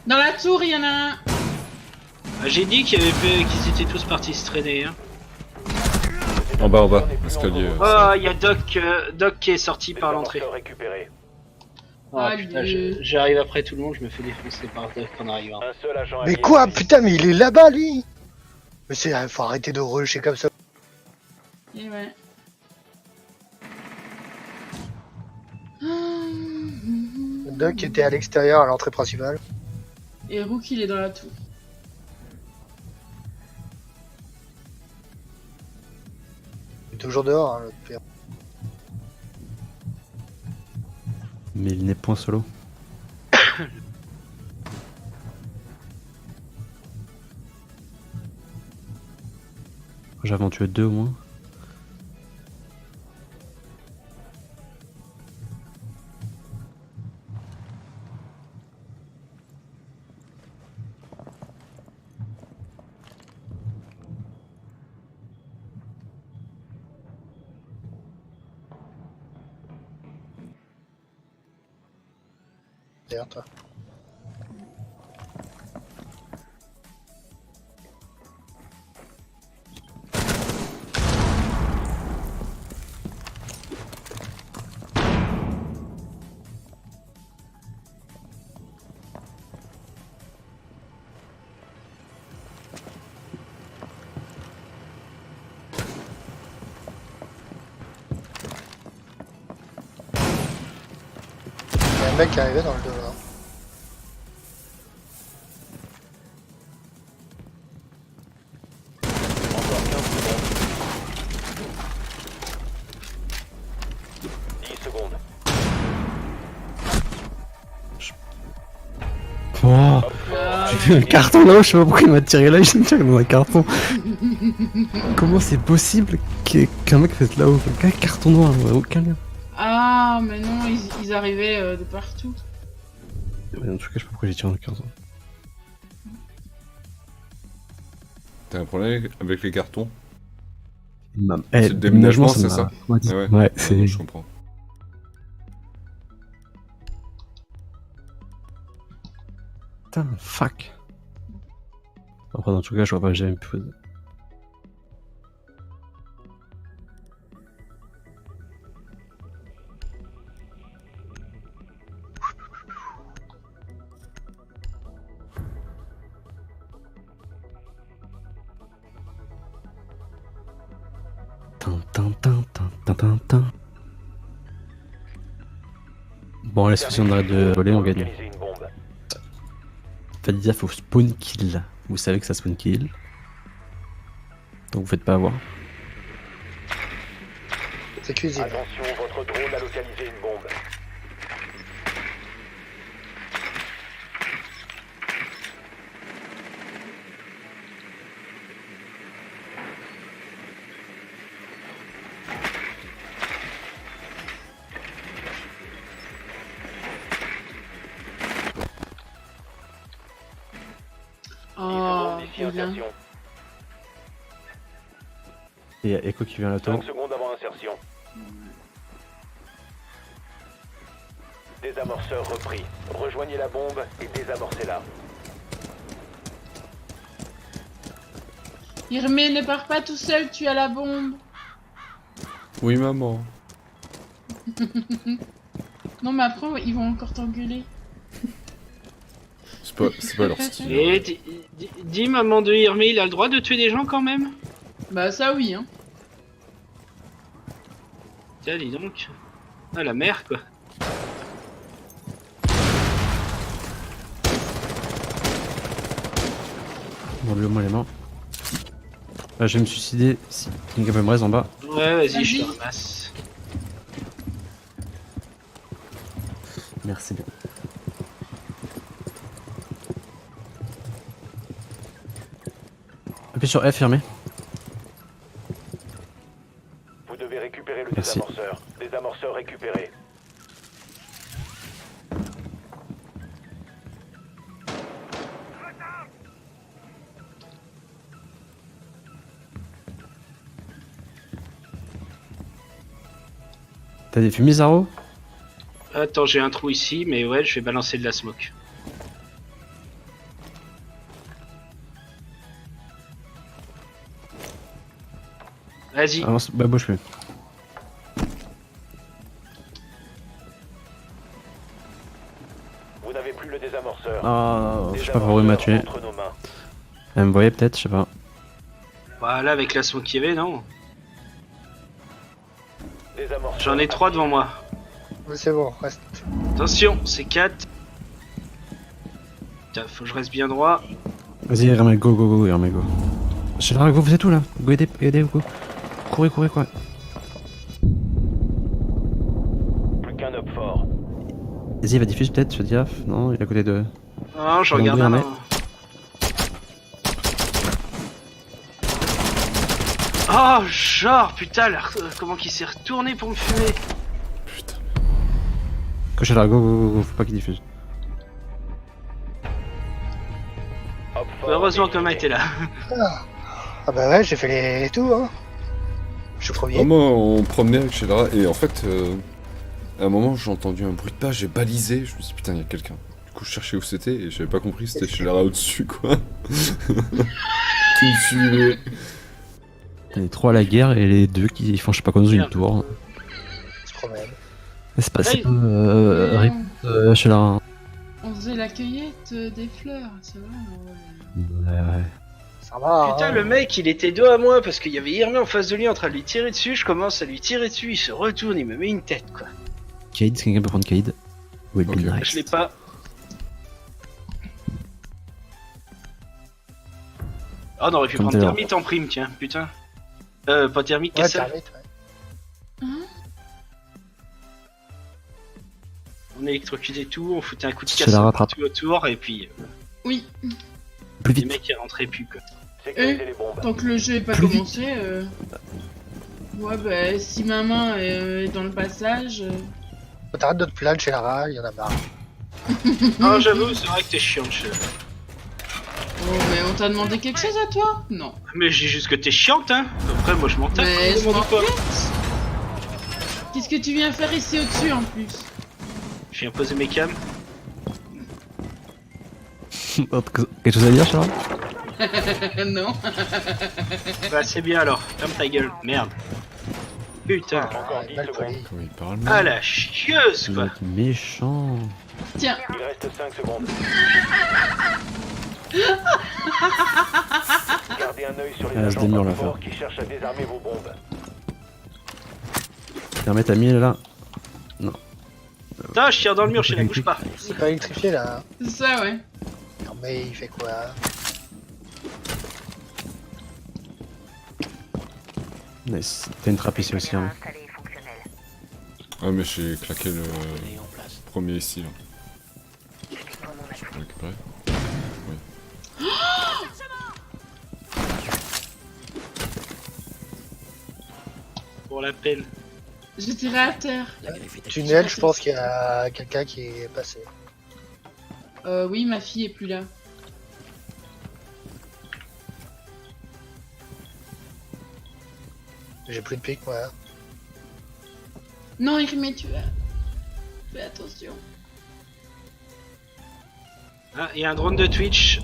Dans la tour, il y en a un. Ah, j'ai dit qu'ils étaient tous partis se traîner. Hein. En bas, escalier. Oh, il y a Doc qui est sorti par l'entrée. Récupéré. Ah Ah, putain, Dieu. j'arrive après tout le monde, je me fais défoncer par Doc en arrivant. Un seul agent Mais allié quoi? est Putain, mais il est là-bas, lui! Mais faut arrêter de rusher comme ça. Et ouais. Doc était à l'extérieur, à l'entrée principale. Et Rook, il est dans la tour. Il est toujours dehors, hein, l'autre père. Mais il n'est point solo. J'avais en tué 2 au moins. Derrière toi. Il y a un mec qui arrivait dans le dos là. encore 15 secondes. 10 secondes. Oh, Ah, j'ai vu un carton là-haut, je sais pas pourquoi il m'a tiré là, je me tire dans un carton. Comment c'est possible qu'un mec fasse là-haut? Quel carton noir, aucun lien. Ah, mais non, ils arrivaient de partout. Ouais, en tout cas, je sais pas pourquoi j'ai tiré dans le carton. T'as un problème avec les cartons? C'est le déménagement, c'est m'a ça? traumatisé. Ah ouais. Ouais, c'est. Je comprends. Putain, fuck. Après, dans tout cas, je vois pas, j'ai jamais pu poser. Bon, allez, si on arrête de voler, on gagne. Localiser une bombe. Faites gaffe au spawn kill. Vous savez que ça spawn kill. Donc vous faites pas avoir. C'est cuisine. Attention, votre drone a localisé une bombe. Oh, D'ici bien. insertion. Et il y a Echo qui vient là 5 secondes avant insertion. Désamorceur repris. Rejoignez la bombe et désamorcez-la. Irmé, ne pars pas tout seul, tu as la bombe. Oui, maman. Non, mais après, ils vont encore t'engueuler. C'est pas leur style. Et dis maman de Irmé, il a le droit de tuer des gens quand même? Bah, ça oui, hein. Tiens, dis donc. Ah, la mère quoi. Bon, lui au moins les mains. Je vais me suicider si Kinga me reste en bas. Ouais, vas-y, je te Vas-y. ramasse. Merci bien. Appuyez sur F, fermé. Vous devez récupérer le Merci. désamorceur. Désamorceur récupéré. T'as des fumées, Zaro? Attends, j'ai un trou ici, mais ouais, je vais balancer de la smoke. Vas-y. Avance, bah bouge plus. Vous n'avez plus le désamorceur. Ah, je sais pas pourquoi il m'a tué. Entre nos mains. Elle me voyait peut-être, je sais pas. Voilà, avec la smoke qu'il y avait, non. Désamorceur. J'en ai 3 devant moi. Mais c'est bon, reste. Attention, c'est 4. Putain, faut que je reste bien droit. Vas-y, Hermé, go, go, go, Hermé, go. Je sais pas, vous êtes où là? Go, aidez, go. Courez, courez, quoi. Plus qu'un up fort. Vas-y, il va diffuser peut-être, fais gaffe. Non, il est à côté de. Non, je Allons, regarde bien, un. mais- Oh, genre, putain, comment qu'il s'est retourné pour me fumer. Putain. Coche là, go, go, go, go, faut pas qu'il diffuse. Up fort. Heureusement que Ma était là. Ah bah ouais, j'ai fait les tours, hein. Je suis premier. Moi, on promenait avec Sheldra et en fait, à un moment, j'ai entendu un bruit de pas, j'ai balisé. Je me suis dit, putain, il y a quelqu'un. Du coup, je cherchais où c'était et j'avais pas compris que c'était Sheldra au-dessus, quoi. Qui me suivait. Les 3 à la guerre et les 2 qui font je sais pas quoi dans une Merde. tour. Je promène. C'est pas Hey. rip chez la. On faisait la cueillette des fleurs, ça va. Ouais. Ça va. Putain, hein. le mec, il était dos à moi parce qu'il y avait Irmé en face de lui en train de lui tirer dessus. Je commence à lui tirer dessus, il se retourne, il me met une tête, quoi. Cade, si quelqu'un peut prendre Cade. Will be Ok. nice. Je l'ai pas. Oh, on aurait pu Comme prendre tout à l'heure. Thermite en prime, tiens, putain. Pas Thermite, Ouais, Kessel. termite, ouais. On électrocutait tout, on foutait un coup de Je la casse rattrape. tout autour, et puis Oui, Plus les vite. mecs ils rentraient plus, quoi. Sécurisez les bombes. tant que le jeu est pas Plus vite. commencé. Ouais, bah si ma main est dans le passage. Faut t'arrêter de te plaindre chez Lara, il y en a marre. Ah, j'avoue, c'est vrai que t'es chiante, Oh, mais on t'a demandé quelque chose à toi? Non. Mais je dis juste que t'es chiante, hein. Après, moi je m'en tape. Mais je je m'en fiche. Qu'est-ce que tu viens faire ici au-dessus en plus? Je viens poser mes cams. Quelque chose à dire, Charles? Non. Bah, c'est bien alors, ferme ta gueule, merde. Putain. Encore 10 mal secondes. poli. Comment il parle, Ah la chieuse, Vous quoi. êtes méchant. Tiens, Il reste 5 secondes. Gardez un œil sur les Ah, ce agents démure, là, forts qui cherchent à désarmer vos bombes. Hermé, t'as mis là. Putain, je tire dans le mur, je la bouge pas. C'est pas électrifié là. c'est ça, ouais. Non mais il fait quoi? Nice. T'as une trappe ici aussi, Hermé. Ah, mais j'ai claqué le premier ici, là. Je peux récupérer. Pour la peine. J'ai tiré à terre. Tunnel, je pense qu'il y a quelqu'un qui est passé. Oui, ma fille est plus là. J'ai plus de pique moi. Non, Irmé, tu vas. Fais attention. Ah, il y a un drone de Twitch.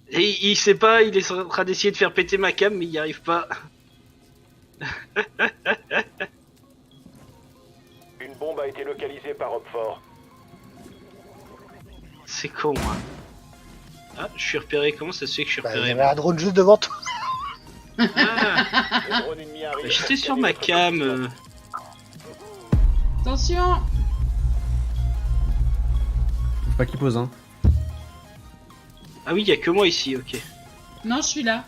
Et il sait pas, il est en train d'essayer de faire péter ma cam, mais il y arrive pas. Une bombe a été localisée par Opfort. C'est con, moi. Ah, je suis repéré, comment ça se fait que je suis Bah, il y repéré avait un drone juste devant toi. Ah, Le drone ennemi arrive. bah, j'étais sur ma cam. Attention. Faut pas qu'il pose, hein. Ah oui, il y a que moi ici, ok. Non, je suis là.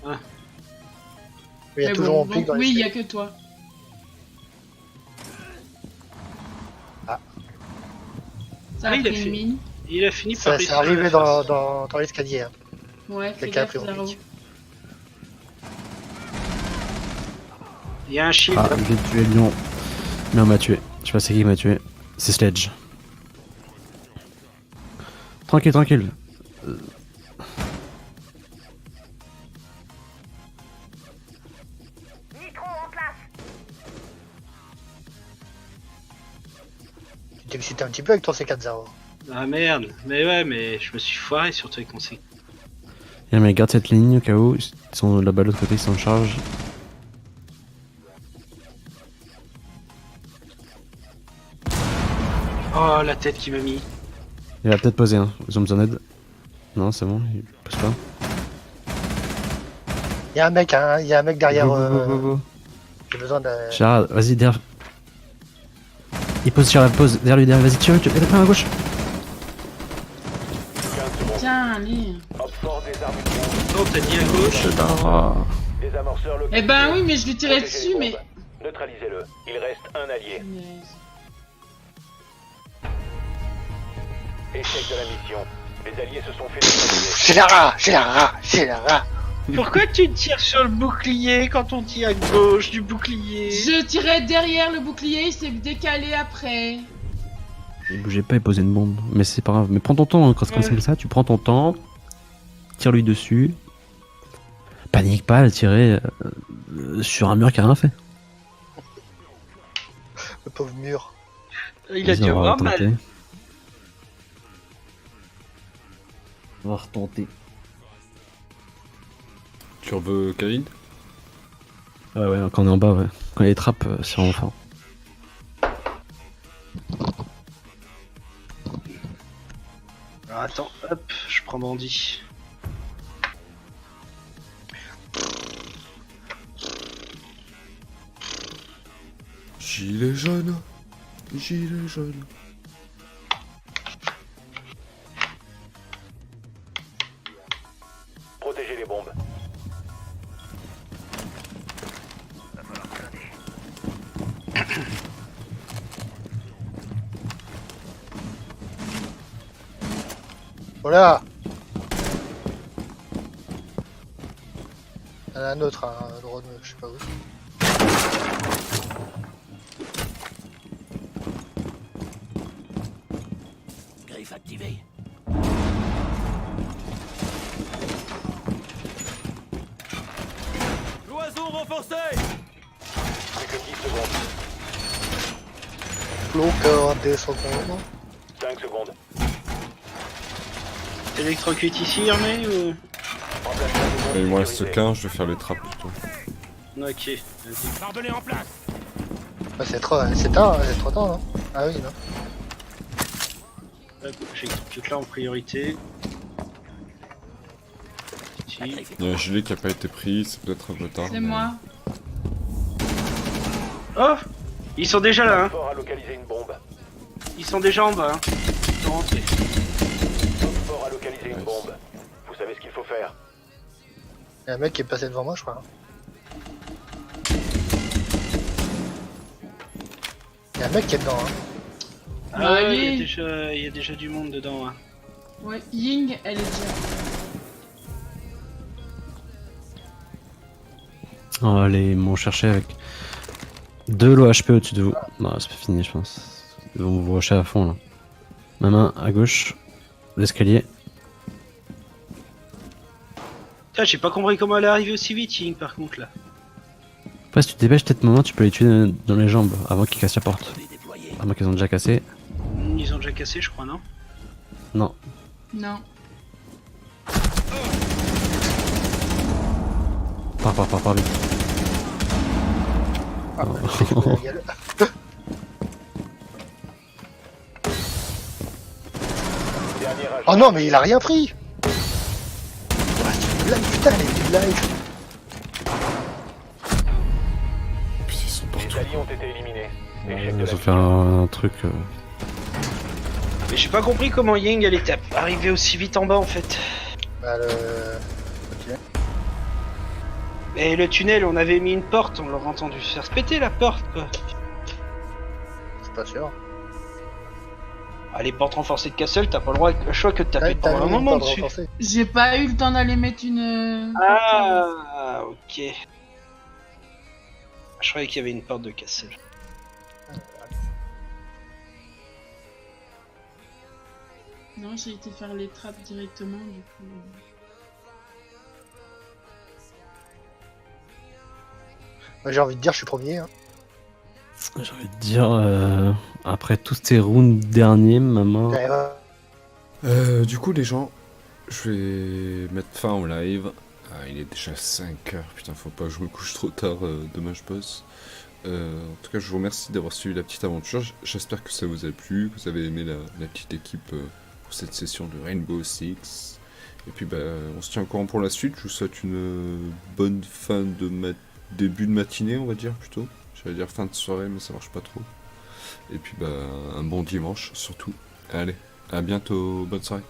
Il y a Mais toujours bon, mon pique donc dans les oui, il y escaliers. a que toi. Ah. Ça Ah, a il a pris fait- une mine. Il a fini par Ça, réussir c'est arrivé à la dans, face. dans l'escalier. Hein. Ouais, fais Quelqu'un a gaffe, pris mon Zaro. pique. Il y a un shield. Ah, j'ai tué Lyon. Mais on m'a tué. Je sais pas c'est qui m'a tué. C'est Sledge. Tranquille, tranquille. Tu t'excites un petit peu avec ton C4-0. Ah merde, mais ouais, mais je me suis foiré surtout avec mon C. Et mais garde cette ligne au cas où. Ils sont là-bas de l'autre côté, ils sont en charge. Oh, la tête qui m'a mis. Il va peut-être poser, hein. Ils ont besoin d'aide. Non, c'est bon, il pose pas. Y'a un mec, hein, y a un mec derrière. Go. J'ai besoin d'un. Gérard, vas-y, derrière. Il pose, Gérard, pose. Derrière lui, derrière. Vas-y, tire, il a pris à gauche. 15 secondes. Tiens, allez. Hop fort des armes de bombe. Non, t'as dit à gauche. Les amorceurs Eh ben oui, mais je lui tirais Protégez dessus, les mais. bombes. Neutralisez-le. Il reste un allié. Échec de la mission. Les alliés se sont fait neutraliser. J'ai la rat. Pourquoi tu tires sur le bouclier quand on tire à gauche du bouclier? Je tirais derrière le bouclier, il s'est décalé après. Il bougeait pas, il posait une bombe. Mais c'est pas grave. Mais prends ton temps, hein. Quand c'est comme ça, tu prends ton temps. Tire-lui dessus. Panique pas à le tirer sur un mur qui a rien fait. Le pauvre mur. Il a Vas-y, dû on va avoir retenter. mal. On va retenter. Tu veux Khalid? Ouais, quand on est en bas, ouais. Quand il y a les trappes, c'est vraiment fort. Alors, attends, hop, je prends Bandit. Gilet jaune. Gilet jaune. Protégez les bombes. Voilà. Il y en a un autre, hein, un drone, je sais pas où. Griffe activée. Cloison renforcée. Plus que 10 secondes. Encore 2 secondes. 5 secondes. Électrocute ici, Hermé ou... Remplacement des bombes Il me reste sécurisées. 15, je vais faire les trappes plutôt. Ok, vas-y. Barbelé en place. Ah, c'est trop tard, c'est trop tard, non? Ah oui, non. Hop, j'exécute là en priorité. Ici. Il y a un gilet qui a pas été pris, c'est peut-être un peu tard. C'est mais- moi. Oh, ils sont déjà là, hein. Fort à localiser une bombe. Ils sont déjà en bas, hein. Ils sont rentrés. Fort à localiser une bombe. Vous savez ce qu'il faut faire. Il y a un mec qui est passé devant moi, je crois. Il y a un mec qui est dedans, hein. Ah ouais, Allez. il y a déjà du monde dedans, hein. Ouais, Ying, elle est déjà. Oh, allez, ils m'ont cherché avec 2 lots HP au-dessus de vous. Non, c'est pas fini, je pense. Ils vont vous rusher à fond là. Ma main à gauche, l'escalier. Putain, j'ai pas compris comment elle est arrivée aussi vite, Ying, par contre, là. Après, si tu te dépêches, peut-être moment, tu peux les tuer dans les jambes avant qu'ils cassent la porte. À moins qu'ils ont déjà cassé. Ils ont déjà cassé, je crois, non? Non. Non. Pars vite. Ah, bah, je sais que je me régale. Dernier agent. Oh non, mais il a rien pris! Ah, c'est une blague, putain, elle est une blague! Les alliés ont été éliminés. Échec de Ils la ont fait mission. un truc. Mais j'ai pas compris comment Ying, elle était arrivée aussi vite en bas, en fait. Bah, le. Et le tunnel, on avait mis une porte, on l'aurait entendu se faire se péter la porte, quoi. C'est pas sûr. Ah, les portes renforcées de Castle, t'as pas le droit, le choix que de taper T'as pendant un mis une moment porte dessus. renforcée. J'ai pas eu le temps d'aller mettre une. Ah, ok. Je croyais qu'il y avait une porte de Castle. Non, j'ai été faire les trappes directement, du coup. Moi, j'ai envie de dire, je suis premier. Hein. J'ai envie de dire, après tous ces rounds derniers, maman. Ouais, ouais. Du coup, les gens, je vais mettre fin au live. Ah, il est déjà 5h, putain, faut pas que je me couche trop tard, demain je bosse. En tout cas, je vous remercie d'avoir suivi la petite aventure. J'espère que ça vous a plu, que vous avez aimé la petite équipe pour cette session de Rainbow Six. Et puis, bah, on se tient au courant pour la suite. Je vous souhaite une bonne fin de début de matinée, on va dire plutôt. J'allais dire fin de soirée, mais ça marche pas trop. Et puis, bah, un bon dimanche surtout. Allez, à bientôt, bonne soirée.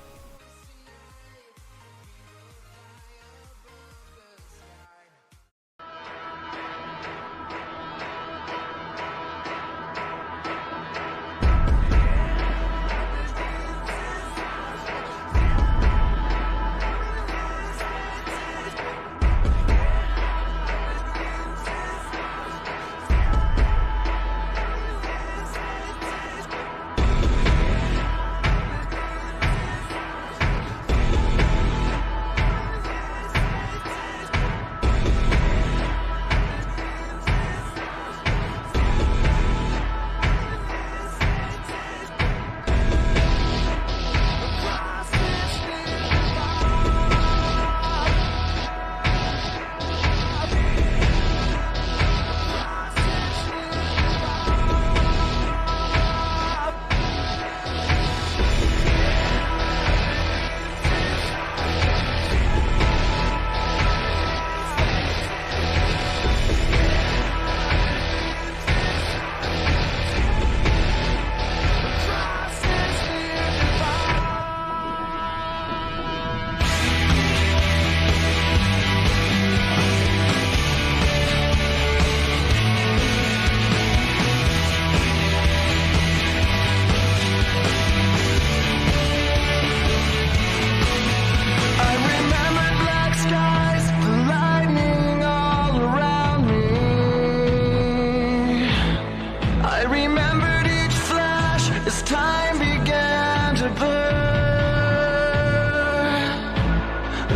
As time began to burn,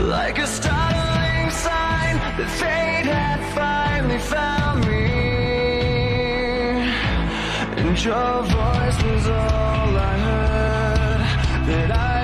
like a startling sign that fate had finally found me, and your voice was all I heard, that I